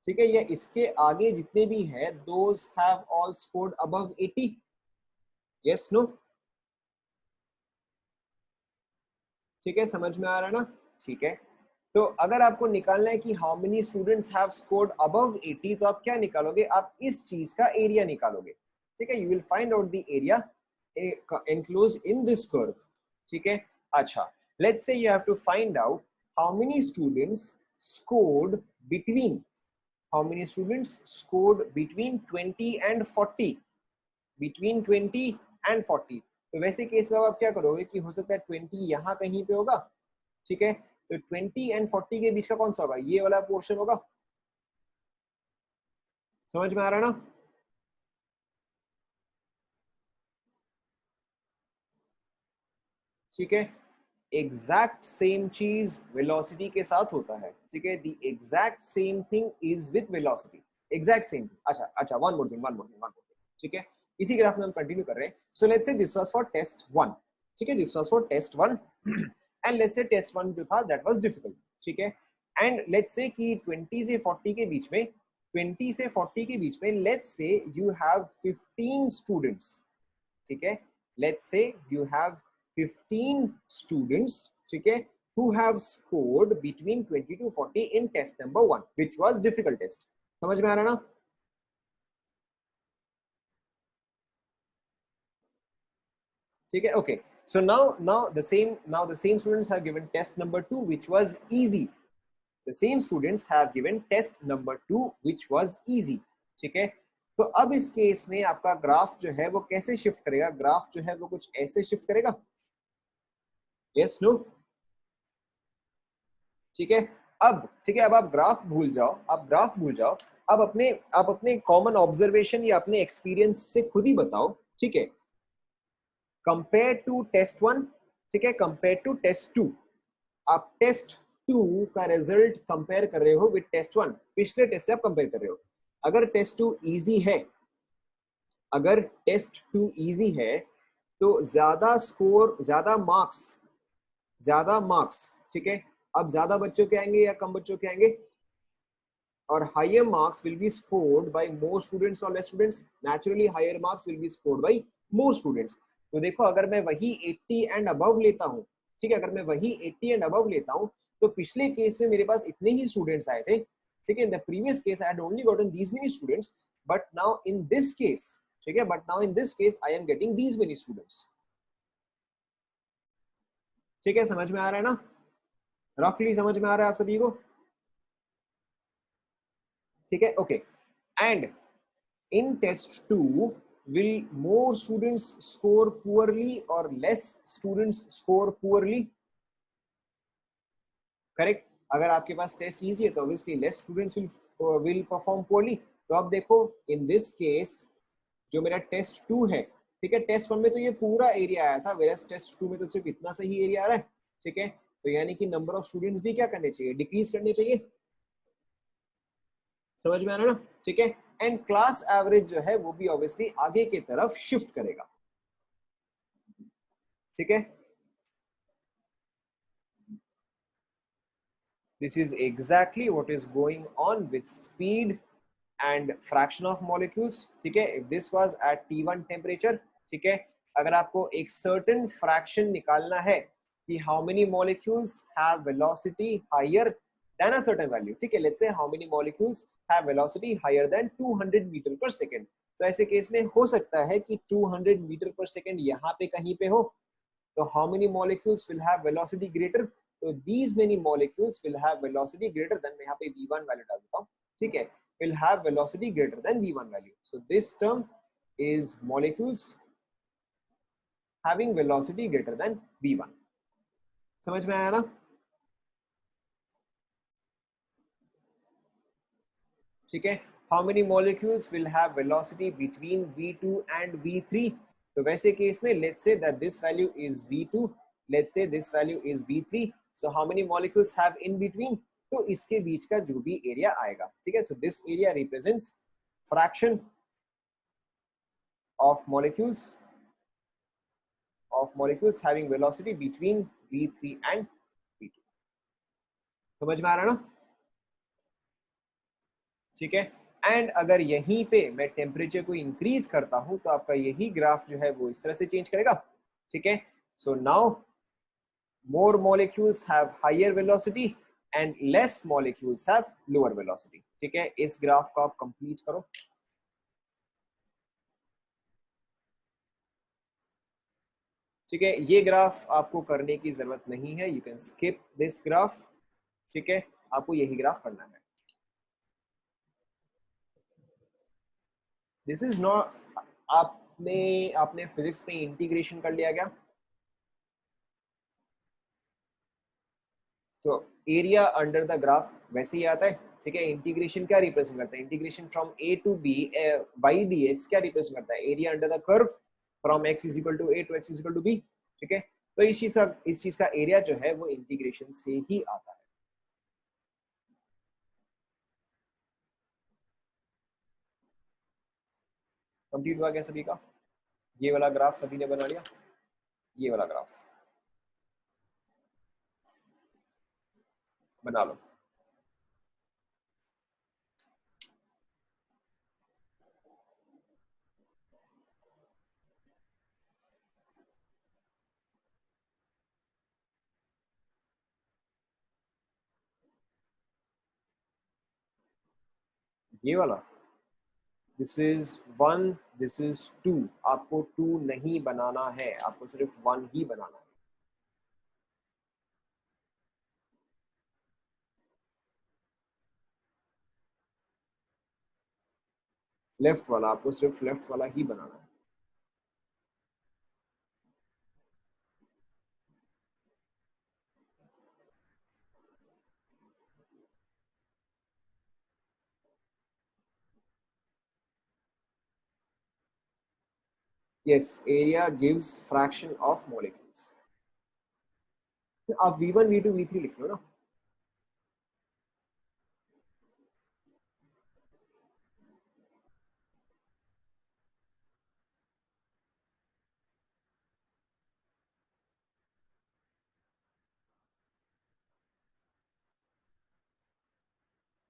ठीक है, या इसके आगे जितने भी हैं, those have all scored above 80, yes no? ठीक है, समझ में आ रहा है ना? ठीक है। तो अगर आपको निकालना है कि how many students have scored above 80, तो आप क्या निकालोगे, आप इस चीज का एरिया निकालोगे, ठीक है। You will find out the area enclosed in this curve, ठीक है। अच्छा, let's say you have to find out how many students scored between how many students scored between 20 and 40, between 20 and 40। तो वैसे case में आप क्या करोगे कि हो सकता है 20 यहाँ कहीं पे होगा, ठीक है, तो 20 एंड 40 के बीच का कौन सा होगा, ये वाला पोर्शन होगा। समझ में आ रहा है ना? ठीक है, एग्जैक्ट सेम चीज वेलोसिटी के साथ होता है, ठीक है, the exact same thing is with velocity, exact same. अच्छा अच्छा, वन मोर थिंग, ठीक है, इसी ग्राफ में हम कंटिन्यू कर रहे हैं। So let's say this was for test 1, ठीक है, this was for test 1 and let's say test 1 जो था दैट वाज डिफिकल्ट, ठीक है। एंड लेट्स से कि 20 से 40 के बीच में, 20 से 40 के बीच में let's say you have 15 students, ठीक है, लेट्स से यू हैव 15 students, ठीक है, who have scored between 20 to 40 in test number 1, which was difficult test। समझ में आ रहा ना? ठीक है, okay, so now the same students have given test number 2 which was easy, the same students have given test number 2 which was easy, ठीक है। तो अब इस केस में आपका ग्राफ जो है वो कैसे शिफ्ट करेगा, ग्राफ जो है वो कुछ ऐसे शिफ्ट करेगा, यस नो? ठीक है, अब ठीक है, अब आप ग्राफ भूल जाओ, आप ग्राफ भूल जाओ, अब अपने कॉमन ऑब्जर्वेशन या अपने एक्सपीरियंस से खुद ही बताओ, ठीक है, कंपेयर टू टेस्ट 1, ठीक है, कंपेयर टू टेस्ट 2। आप टेस्ट 2 का रिजल्ट कंपेयर कर रहे हो विद टेस्ट 1, पिछले टेस्ट से आप कंपेयर कर रहे हो। अगर टेस्ट 2 इजी है, अगर टेस्ट 2 इजी है तो ज्यादा स्कोर, ज्यादा मार्क्स, ठीक है, अब ज्यादा बच्चों के आएंगे या कम बच्चों के आएंगे? और higher marks will be scored by more students or less students? Naturally higher marks will be scored by more students। तो देखो अगर मैं वही 80 एंड अबव लेता हूँ, ठीक है, अगर मैं वही 80 एंड अबव लेता हूँ तो पिछले केस में मेरे पास इतने ही स्टूडेंट्स आए थे, ठीक है, in the previous case I had only gotten these many students, but now in this case, ठीक है, but now in this case I am getting these many students. ठीक है, समझ में आ रहा है ना? रफली समझ में आ रहा है आप सभी को? ठीक है, okay. And in test 2 will more students score poorly or less students score poorly? Correct. अगर आपके पास टेस्ट इजी है तो obviously less students will perform poorly. तो अब देखो इन दिस केस जो मेरा टेस्ट 2 है, ठीक है, टेस्ट 1 में तो ये पूरा एरिया आया था, वेयरएज टेस्ट 2 में तो सिर्फ इतना सा ही एरिया आ रहा है, ठीक है, तो यानी कि नंबर ऑफ स्टूडेंट्स भी क्या करने चाहिए, डिक्रीज करने चाहिए। समझ में आ रहा है ना? ठीक है, एंड क्लास एवरेज जो है वो भी ऑब्वियसली आगे की तरफ शिफ्ट करेगा। ठीक है, this is exactly what is going on with speed and fraction of molecules। ठीक है, if this was at T1 temperature, ठीक है, अगर आपको एक certain fraction निकालना है कि how many molecules have velocity higher than a certain value, ठीक है, let's say how many molecules have velocity higher than 200 meter per second, तो ऐसे केस में हो सकता है कि 200 मीटर पर सेकेंड यहाँ पे कहीं पे हो, तो how many molecules will have velocity greater, तो these many molecules will have velocity greater than, मैं यहाँ पे v1 वैल्यू डाल देता हूँ, ठीक है, will have velocity greater than v1 value। So this term is molecules having velocity greater than v1। समझ में आया ना? ठीक है, how many molecules will have velocity between v2 and v3, तो वैसे केस में let's say that this value is v2, let's say this value is v3, so how many molecules have in between, तो इसके बीच का जो भी area आएगा, ठीक है, so this area represents fraction of molecules having velocity between v3 and v2। समझ में आ रहा है ना? ठीक है, एंड अगर यहीं पे मैं टेम्परेचर को इंक्रीज करता हूं तो आपका यही ग्राफ जो है वो इस तरह से चेंज करेगा। ठीक है, so now more molecules have higher velocity and less molecules have lower velocity. ठीक है, इस ग्राफ को आप कंप्लीट करो। ठीक है, ये ग्राफ आपको करने की जरूरत नहीं है, you can skip this graph. ठीक है, आपको यही ग्राफ करना है। दिस इज नॉट, आपने फिजिक्स में इंटीग्रेशन कर लिया क्या? तो एरिया अंडर द ग्राफ वैसे ही आता है। ठीक है, इंटीग्रेशन क्या रिप्रेजेंट करता है, integration from A to B by D X क्या रिप्रेजेंट करता है, area under the curve from X is equal to A to X is equal to B. ठीक है, तो इस चीज का एरिया जो है वो इंटीग्रेशन से ही आता है। कंप्लीट हुआ क्या सभी का? ये वाला ग्राफ सभी ने बना लिया? ये वाला ग्राफ बना लो। ये वाला, दिस इज 1, दिस इज 2, आपको 2 नहीं बनाना है, आपको सिर्फ 1 ही बनाना है। लेफ्ट वाला आपको सिर्फ लेफ्ट वाला ही बनाना है। Yes, area gives fraction of molecules. आप V1 V2 V3 लिख लो ना।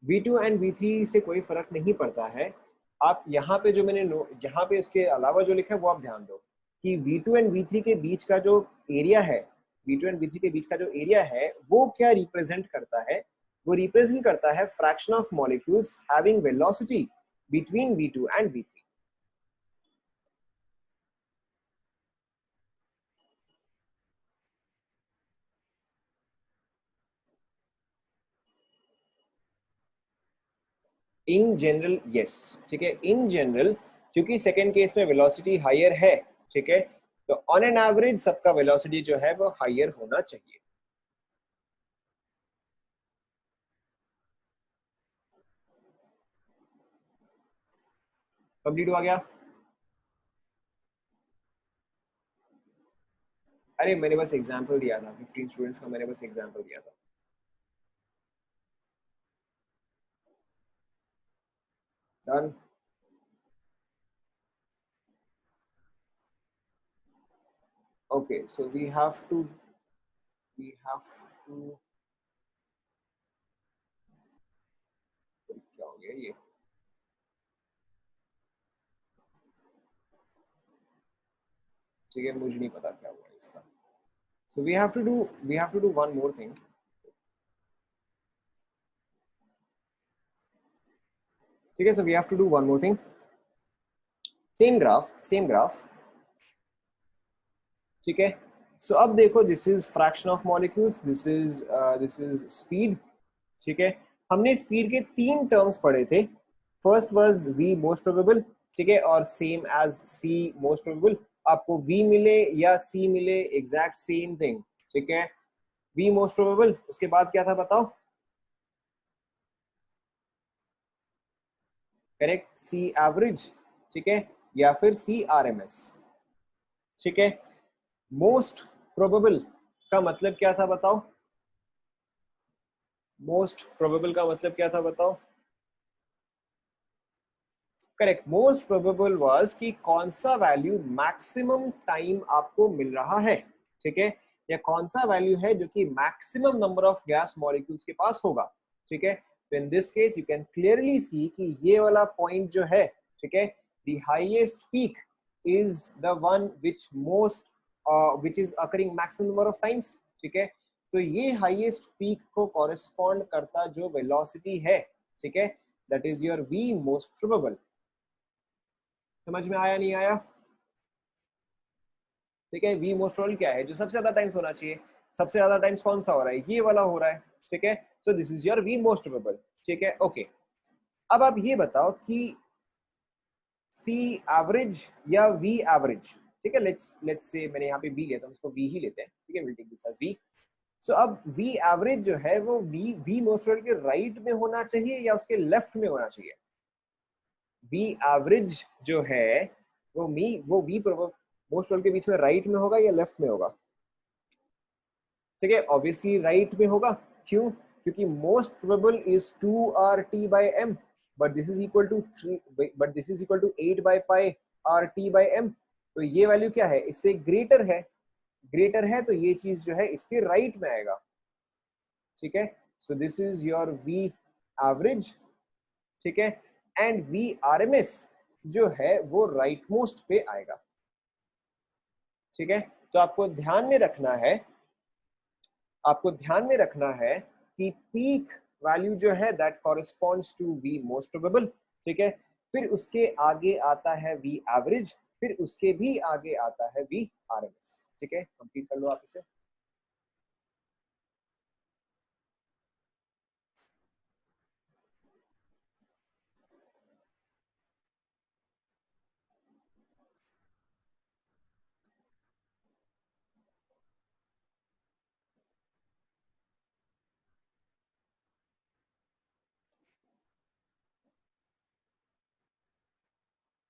V2 एंड V3 से कोई फर्क नहीं पड़ता है। आप यहाँ पे जो मैंने यहाँ पे इसके अलावा जो लिखा है वो आप ध्यान दो कि V2 एंड V3 के बीच का जो एरिया है, V2 एंड V3 के बीच का जो एरिया है वो क्या रिप्रेजेंट करता है? वो रिप्रेजेंट करता है fraction of molecules having velocity between V2 and V3। In general yes, ठीक है, इन जनरल, क्योंकि सेकेंड केस में वेलोसिटी हायर है, ठीक है, तो ऑन एन एवरेज सबका वेलोसिटी जो है वो हायर होना चाहिए। कंप्लीट हुआ गया? अरे मैंने बस एग्जांपल दिया था, 15 स्टूडेंट्स का मैंने बस एग्जांपल दिया था। Done. Okay, so we have to क्या हो गया ये? ठीक है, मुझे नहीं पता क्या हुआ इसका। So we have to do one more thing. ठीक है, so we have to do one more thing. Same graph. ठीक है, सो अब देखो, this is fraction of molecules, this is speed. ठीक है, हमने स्पीड के तीन टर्म्स पढ़े थे। First was v most probable, ठीक है, और same as c most probable. आपको v मिले या c मिले, एग्जैक्ट सेम थिंग। ठीक है, v मोस्ट प्रोबेबल, उसके बाद क्या था बताओ? करेक्ट, c एवरेज, ठीक है, या फिर c RMS। ठीक है, मोस्ट प्रोबेबल का मतलब क्या था बताओ? मोस्ट प्रोबेबल का मतलब क्या था बताओ? करेक्ट, मोस्ट प्रोबेबल वाज कि कौन सा वैल्यू मैक्सिमम टाइम आपको मिल रहा है। ठीक है, या कौन सा वैल्यू है जो कि maximum number of gas molecules के पास होगा। ठीक है, तो इन this case you can clearly see कि ये वाला पॉइंट जो है, ठीक है, the highest peak is the one which is occurring maximum number of times. ठीक है, तो ये हाईएस्ट पीक को कॉरेस्पॉन्ड करता जो वेलोसिटी है, ठीक है, that is your V most probable. समझ में आया नहीं आया? ठीक है, वी मोस्ट प्रोबेबल क्या है? जो सबसे ज्यादा टाइम्स होना चाहिए। सबसे ज्यादा टाइम्स कौन सा हो रहा है? ये वाला हो रहा है। ठीक है, so this is your V most probable. ठीक है, ओके। अब आप ये बताओ कि सी एवरेज या वी एवरेज, ठीक है, लेट्स लेट्स से मैंने यहाँ पे वी लिया था, उसको वी ही लेते हैं। ठीक है, will take this as V. So अब वी एवरेज जो है वो वी मोस्ट प्रोबेबल के राइट में होना चाहिए या उसके लेफ्ट में होना चाहिए? वी एवरेज जो है वो वी मोस्ट प्रोबेबल के बीच में राइट में होगा या लेफ्ट में होगा? ठीक है, ऑब्वियसली राइट में होगा। क्यों? क्योंकि most probable is 2RT/m, but this is equal to 3, but this is equal to 8/πRT/m। तो ये वैल्यू क्या है? इससे ग्रेटर है। ग्रेटर है तो ये चीज जो है इसके राइट में आएगा। ठीक है, so this is your V average. ठीक है, एंड वी RMS जो है वो राइट मोस्ट पे आएगा। ठीक है, तो आपको ध्यान में रखना है कि पीक वैल्यू जो है that corresponds to V most probable. ठीक है, फिर उसके आगे आता है वी एवरेज, फिर उसके भी आगे आता है वी RMS। ठीक है, कंप्लीट कर लो आप इसे।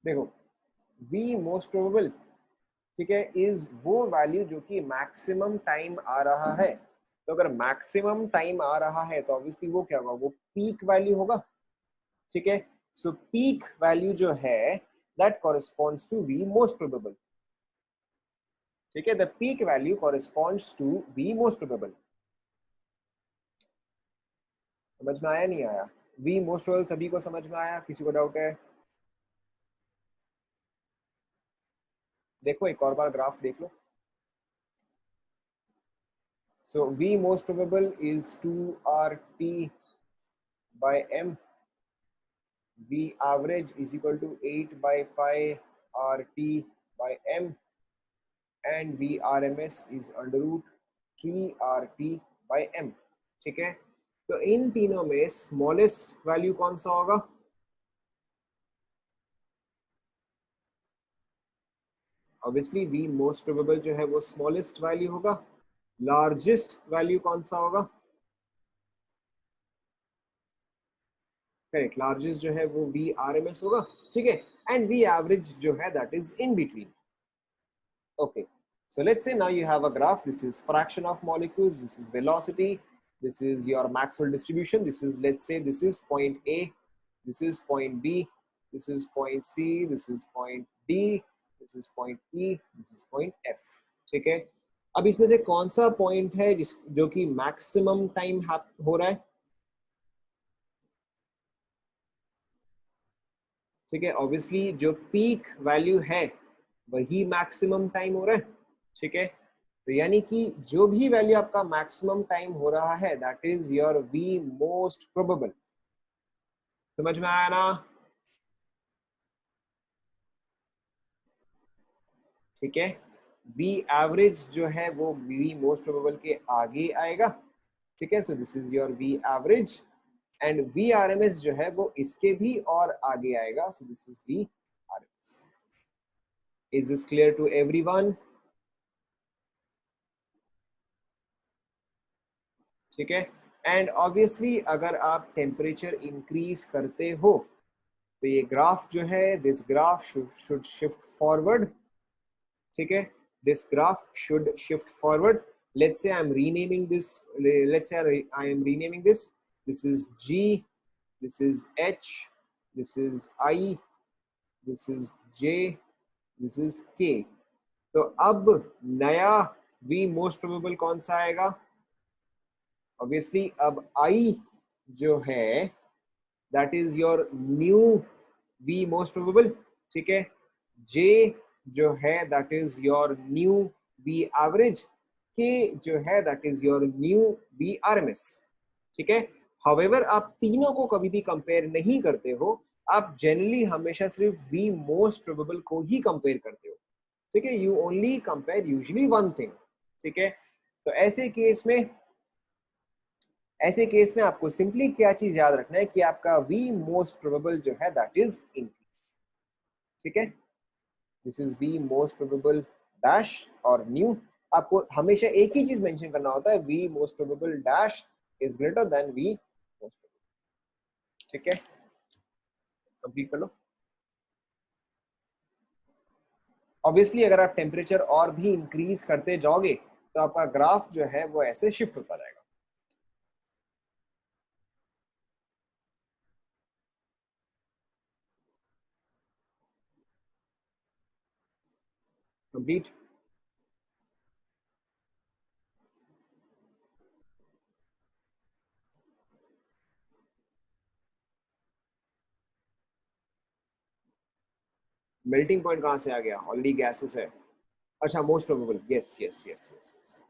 देखो, वी मोस्ट प्रोबेबल ठीक है, इज वो वैल्यू जो कि मैक्सिमम टाइम आ रहा है। तो अगर मैक्सिमम टाइम आ रहा है तो ऑब्वियसली वो क्या होगा, वो पीक वैल्यू होगा। ठीक है, सो पीक वैल्यू जो है that corresponds to B most probable. ठीक है, the peak value corresponds to B most probable. समझ में आया नहीं आया? बी मोस्ट प्रोबेबल सभी को समझ में आया? किसी को डाउट है? देखो एक और बार ग्राफ देख लो। So V most probable is 2RT by M. V average is equal to 8 by pi RT by M, and V RMS is under root 3RT by M. ठीक है, तो इन तीनों में स्मॉलेस्ट वैल्यू कौन सा होगा? Obviously V most probable जो है वो स्मॉलेस्ट वैल्यू होगा। लार्जेस्ट वैल्यू कौन सा होगा? करेक्ट, लार्जेस्ट जो है वो V RMS होगा। ठीक है, एंड V एवरेज जो है that is in between. Okay, so let's say now you have a graph. This is fraction of molecules, this is velocity, this is your Maxwell distribution, this is, let's say this is point A, this is point B, this is point C, this is point D, this is point E, this is point F. ठीक है, अब इसमें से कौन सा point है जिस जो कि मैक्सिमम टाइम हो रहा है? ठीक है, ऑब्वियसली जो पीक वैल्यू है वही मैक्सिमम टाइम हो रहा है। ठीक है, तो यानी कि जो भी वैल्यू आपका मैक्सिमम टाइम हो रहा है that is your V most probable. समझ में आया ना? ठीक है, वी एवरेज जो है वो वी मोस्ट प्रोबेबल के आगे आएगा। ठीक है, so this is your V average, and we R M S जो है वो इसके भी और आगे आएगा। So this is V R M S. Is this clear to everyone? ठीक है, एंड ऑब्वियसली अगर आप टेम्परेचर इंक्रीज करते हो तो ये ग्राफ जो है this graph should shift forward. ठीक है, this graph should shift forward. Let's say I am renaming this, let's say I am renaming this, this is G, this is H, this is I, this is J, this is K। तो अब नया V most probable कौन सा आएगा? Obviously अब I जो है that is your new V most probable. ठीक है, J जो है that is your new V average, K जो है that is your new V RMS। ठीक है, हाउएवर आप तीनों को कभी भी कंपेयर नहीं करते हो, आप जनरली हमेशा सिर्फ V मोस्ट प्रोबेबल को ही कंपेयर करते हो। ठीक है, you only compare usually one thing. ठीक है, तो ऐसे केस में आपको सिंपली क्या चीज याद रखना है कि आपका V मोस्ट प्रोबेबल जो है दैट इज इंक्रीज। ठीक है, this is V most probable dash और न्यू। आपको हमेशा एक ही चीज मेंशन करना होता है, V most probable dash is greater than V most probable. ठीक है, कंप्लीट कर लो। ऑब्वियसली अगर आप टेम्परेचर और भी इंक्रीज करते जाओगे तो आपका ग्राफ जो है वो ऐसे शिफ्ट होता रहेगा। कंप्लीट। मेल्टिंग पॉइंट कहां से आ गया? ऑलरेडी गैसेस है। अच्छा, most probable, yes yes yes yes yes,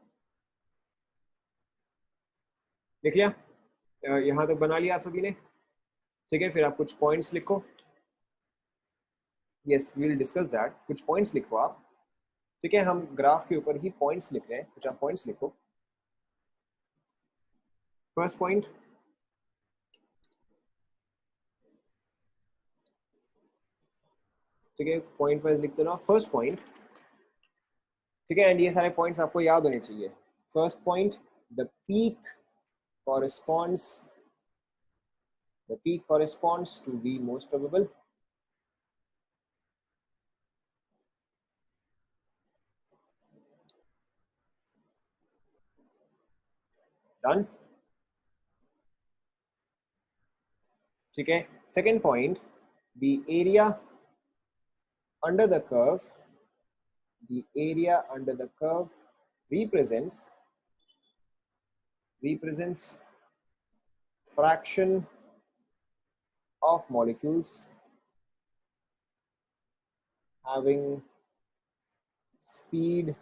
देख लिया? यहां तक बना लिया आप सभी ने? ठीक है, फिर आप कुछ पॉइंट्स लिखो। Yes, we will discuss that. कुछ पॉइंट्स लिखो आप। ठीक है, हम ग्राफ के ऊपर ही पॉइंट्स लिख रहे हैं, कुछ आप पॉइंट्स लिखो। फर्स्ट पॉइंट, ठीक है, पॉइंट वाइज लिखते रहो। फर्स्ट पॉइंट, ठीक है, एंड ये सारे पॉइंट्स आपको याद होने चाहिए। First point, the peak corresponds to the most probable. Done, ठीक है। Second point, the area under the curve, the area under the curve represents fraction of molecules having speed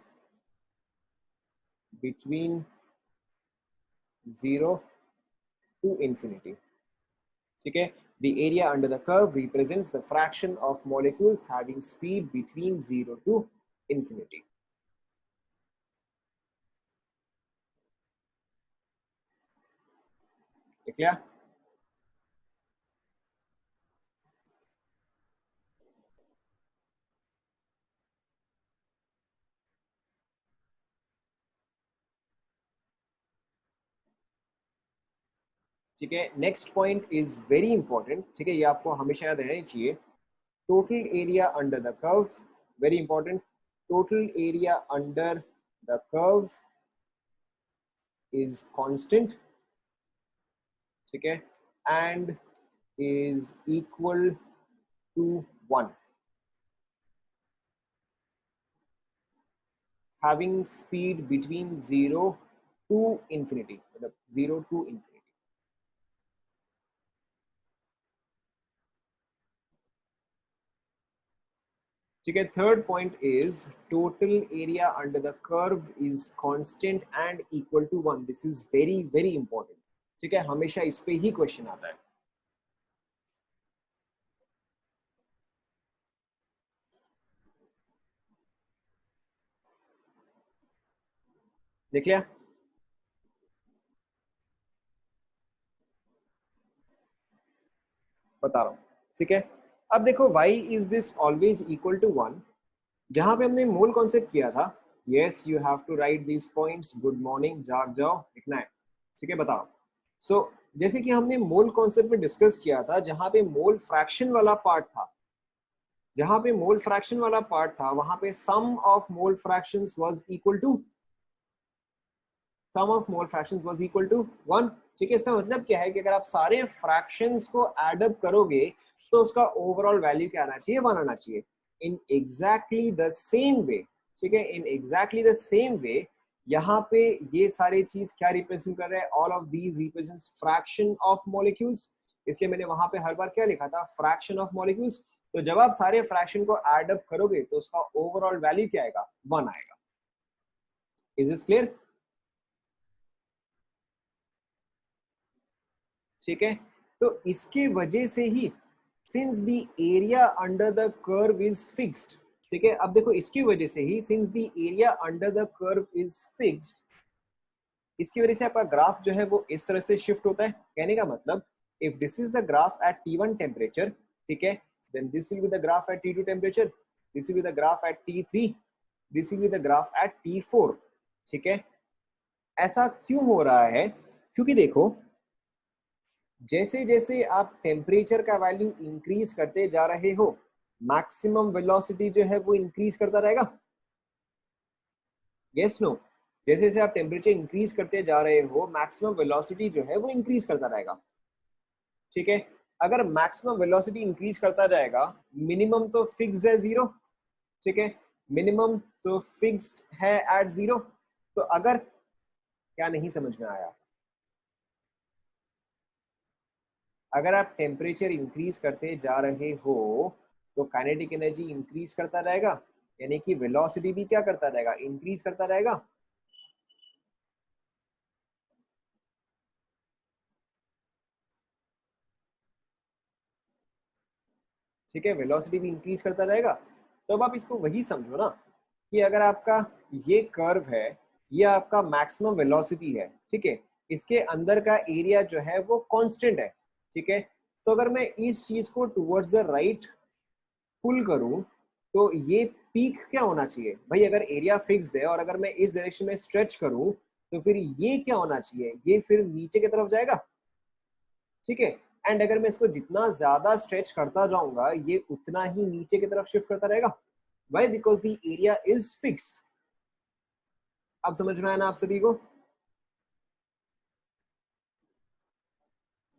between 0 to infinity, ठीक है। The area under the curve represents the fraction of molecules having speed between 0 to infinity. Clear? ठीक है। Next point is very important, ठीक है, ये आपको हमेशा याद रहना चाहिए। Total area under the curve, very important, total area under the curve is constant, ठीक है, and is equal to 1, having speed between 0 to infinity, मतलब 0 to infinity, ठीक है। Third point is total area under the curve is constant and equal to 1, this is very very important, ठीक है, हमेशा इस पे ही क्वेश्चन आता है। देख लिया? बता रहा हूं, ठीक है। अब देखो y is this always equal to 1, जहां पे हमने मोल कॉन्सेप्ट किया था, yes you have to write this points, good morning, जाग जाओ, लिखना है, ठीक है, बताओ। सो जैसे कि हमने मोल कॉन्सेप्ट में डिस्कस किया था, जहां पे मोल फ्रैक्शन वाला पार्ट था, जहां पे मोल फ्रैक्शन वाला पार्ट था, वहां पे sum of mole fractions was equal to, sum of mole fractions was equal to 1, ठीक है। इसका मतलब क्या है कि अगर आप सारे फ्रैक्शंस को एड अप करोगे तो उसका ओवरऑल वैल्यू क्या आना चाहिए, 1 आना चाहिए। In exactly the same way, ठीक है, in exactly the same way यहाँ पे ये सारी चीज क्या रिप्रेजेंट कर रहे हैं, all of these represents fraction of molecules, इसलिए मैंने वहां पे हर बार क्या लिखा था, फ्रैक्शन ऑफ मॉलिक्यूल्स। तो जब आप सारे फ्रैक्शन को एड अप करोगे तो उसका ओवरऑल वैल्यू क्या आएगा, 1 आएगा। Is this clear? ठीक है। तो इसके वजह से ही since the area under the curve is fixed, ठीक है, अब देखो इसकी वजह से ही since the area under the curve is fixed, इसकी वजह से आपका ग्राफ जो है वो इस तरह से शिफ्ट होता है। कहने का मतलब if this is the graph at T1 temperature, ठीक है, then this will be the graph at T2 temperature, this will be the graph at T3, this will be the graph at T4, ठीक है। ऐसा क्यों हो रहा है? क्योंकि देखो जैसे जैसे आप टेम्परेचर का वैल्यू इंक्रीज करते जा रहे हो, मैक्सिमम वेलोसिटी जो है वो इंक्रीज करता रहेगा, यस नो, जैसे जैसे आप टेम्परेचर इंक्रीज करते जा रहे हो मैक्सिमम वेलोसिटी जो है वो इंक्रीज करता रहेगा, ठीक है। अगर मैक्सिमम वेलोसिटी इंक्रीज करता जाएगा, मिनिमम तो फिक्स्ड है 0, ठीक है, मिनिमम तो फिक्स्ड है एट 0। तो अगर, क्या नहीं समझ में आया, अगर आप टेम्परेचर इंक्रीज करते जा रहे हो तो काइनेटिक एनर्जी इंक्रीज करता रहेगा, यानी कि वेलोसिटी भी क्या करता रहेगा, इंक्रीज करता रहेगा, ठीक है, वेलोसिटी भी इंक्रीज करता रहेगा। तो अब आप इसको वही समझो ना कि अगर आपका ये कर्व है, ये आपका मैक्सिमम वेलोसिटी है, ठीक है, इसके अंदर का एरिया जो है वो कांस्टेंट है, ठीक है। तो अगर मैं इस चीज को टुवर्ड्स द राइट पुल करूं तो ये पीक क्या होना चाहिए भाई, अगर एरिया फिक्स्ड है और अगर मैं इस डायरेक्शन में स्ट्रेच करूं तो फिर ये क्या होना चाहिए, ये फिर नीचे की तरफ जाएगा, ठीक है। एंड अगर मैं इसको जितना ज्यादा स्ट्रेच करता जाऊंगा ये उतना ही नीचे की तरफ शिफ्ट करता रहेगा, why, because the area is fixed. अब समझ में आया ना आप सभी को?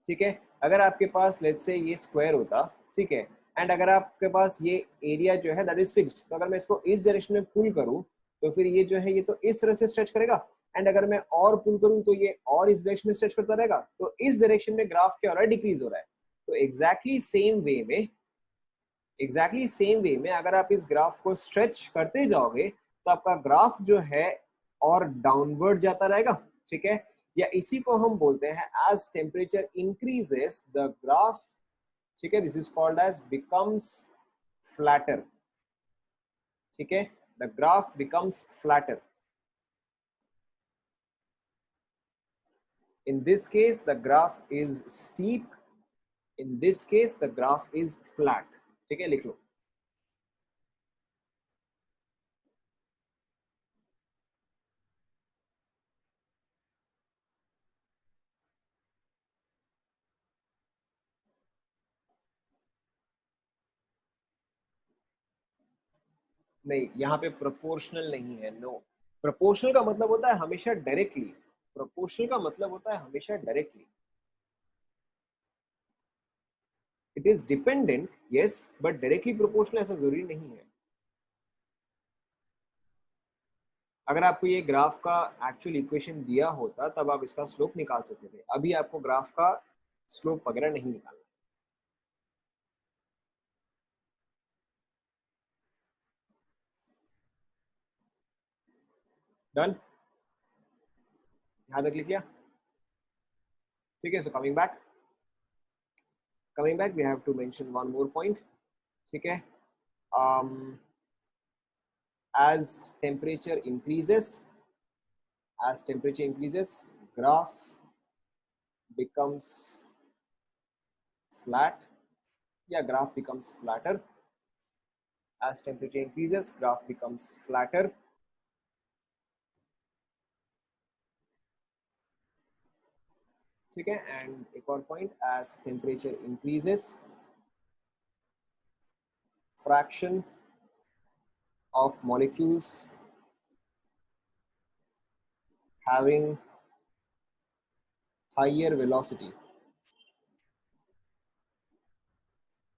ठीक है, अगर आपके पास लेट्स से ये स्क्वायर होता, ठीक है, एंड अगर आपके पास ये एरिया जो है दैट इज फिक्स्ड, तो अगर मैं इसको इस डायरेक्शन में पुल करूं तो फिर ये जो है ये तो इस तरह से स्ट्रेच करेगा, एंड अगर मैं और पुल करूं तो ये और इस डायरेक्शन में स्ट्रेच करता रहेगा, तो इस डायरेक्शन में ग्राफ क्या हो रहा है, डिक्रीज हो रहा है। तो एग्जैक्टली सेम वे में अगर आप इस ग्राफ को स्ट्रेच करते जाओगे तो आपका ग्राफ जो है और डाउनवर्ड जाता रहेगा, ठीक है, या इसी को हम बोलते हैं as temperature increases the graph, ठीक है, this is called as becomes flatter, ठीक है, the graph becomes flatter. In this case the graph is steep, in this case the graph is flat, ठीक है, लिख लो। नहीं, यहाँ पे प्रोपोर्शनल नहीं है, नो। प्रोपोर्शनल का मतलब होता है हमेशा डायरेक्टली, प्रोपोर्शनल का मतलब होता है हमेशा directly. It is dependent yes, but directly proportional ऐसा जरूरी नहीं है। अगर आपको ये ग्राफ का एक्चुअल इक्वेशन दिया होता तब आप इसका स्लोप निकाल सकते थे, अभी आपको ग्राफ का स्लोप वगैरह नहीं निकालना। डन, यहाँ तक लिख लिया, ठीक है। So coming back we have to mention one more point, ठीक है। as temperature increases as temperature increases graph becomes flat, yeah, graph becomes flatter, as temperature increases graph becomes flatter, ठीक है। एंड एक और point, as temperature increases fraction of molecules having higher velocity,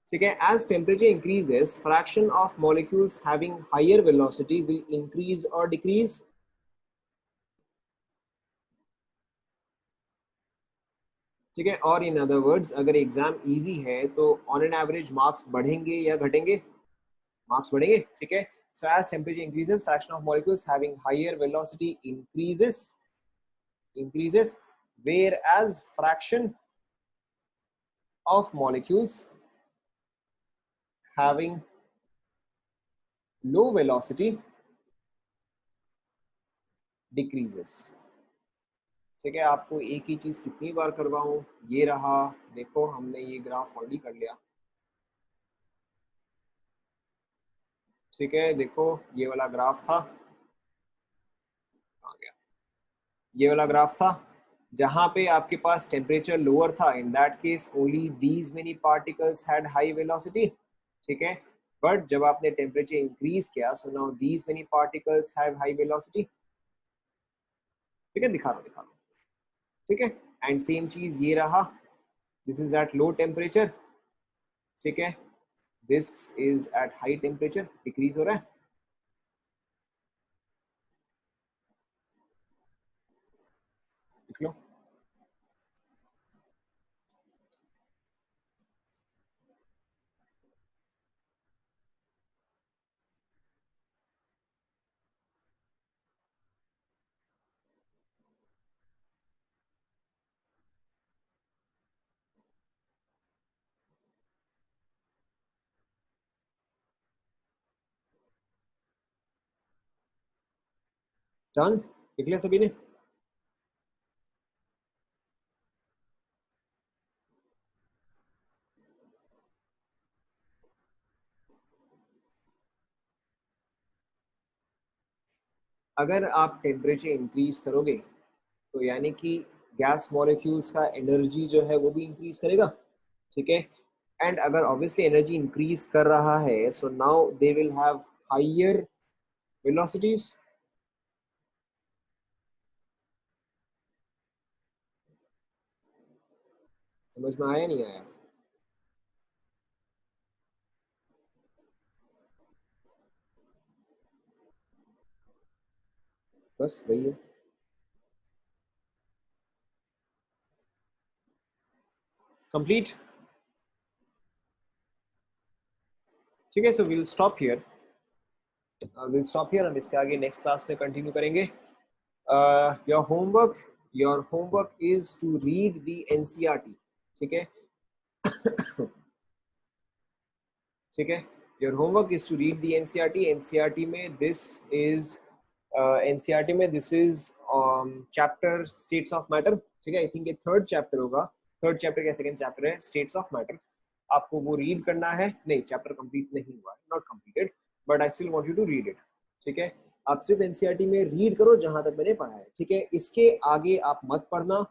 ठीक है, as temperature increases fraction of molecules having higher velocity will increase or decrease, ठीक है। और in other words अगर एग्जाम इजी है तो ऑन एन एवरेज मार्क्स बढ़ेंगे या घटेंगे, मार्क्स बढ़ेंगे, ठीक है। So as temperature increases fraction of molecules having higher velocity increases where as fraction of molecules having low velocity decreases, ठीक है। आपको एक ही चीज कितनी बार करवाऊं, ये रहा, देखो हमने ये ग्राफ ऑलरेडी कर लिया, ठीक है। देखो ये वाला ग्राफ था, आ गया, ये वाला ग्राफ था जहां पे आपके पास टेम्परेचर लोअर था, इन that case only these many particles had high velocity, ठीक है। बट जब आपने टेम्परेचर इंक्रीज किया so now these many particles have high velocity, ठीक है, दिखा दो, ठीक है। एंड सेम चीज ये रहा, this is at low temperature, ठीक है, this is at high temperature, decrease हो रहा है, देख लो। डन, देख लिया सभी ने। अगर आप टेम्परेचर इंक्रीज करोगे तो यानी कि गैस मॉलिक्यूल्स का एनर्जी जो है वो भी इंक्रीज करेगा, ठीक है। एंड अगर ऑब्वियसली एनर्जी इंक्रीज कर रहा है so now they will have higher velocities, समझ में आया नहीं आया? बस वही है। कंप्लीट। ठीक है, सो विल स्टॉप हियर। हम इसके आगे नेक्स्ट क्लास में कंटिन्यू करेंगे। Your homework, is to read the NCERT. ठीक है, ठीक है, your homework is to read the NCERT. NCERT में दिस इज एनसीईआरटी में this is chapter states of matter. ठीक है, आई थिंक ये थर्ड चैप्टर होगा, थर्ड चैप्टर का सेकंड चैप्टर है स्टेट्स ऑफ मैटर। आपको वो रीड करना है। नहीं, चैप्टर कंप्लीट नहीं हुआ है, not completed, but I still want you to read it. ठीक है, आप सिर्फ एनसीईआरटी में रीड करो जहां तक मैंने पढ़ा है। ठीक है, इसके आगे आप मत पढ़ना।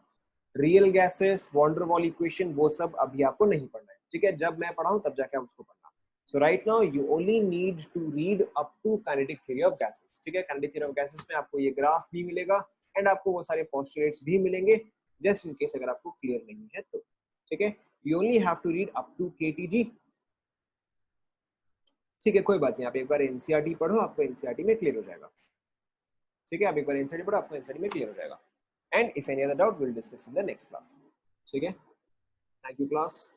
रियल गैसेस, वॉन्डरवॉल इक्वेशन, वो सब अभी आपको नहीं पढ़ना है। ठीक है, जब मैं पढ़ाऊं तब जाके आप उसको पढ़ना। So right now you only need to read up to kinetic theory of gases। ठीक है, kinetic theory of gases में आपको ये ग्राफ भी मिलेगा एंड आपको वो सारे पोस्टुलेट्स भी मिलेंगे, जस्ट इन केस अगर आपको क्लियर नहीं है तो। ठीक है, you only have to read up to KTG। ठीक है, कोई बात नहीं, आप एक बार एनसीईआरटी पढ़ो, आपको एनसीईआरटी में क्लियर हो जाएगा। ठीक है, आप एक बार एनसीईआरटी पढ़ो, आपको एनसीईआरटी में क्लियर हो जाएगा। And if any other doubt will discuss in the next class. ठीक है, थैंक यू क्लास।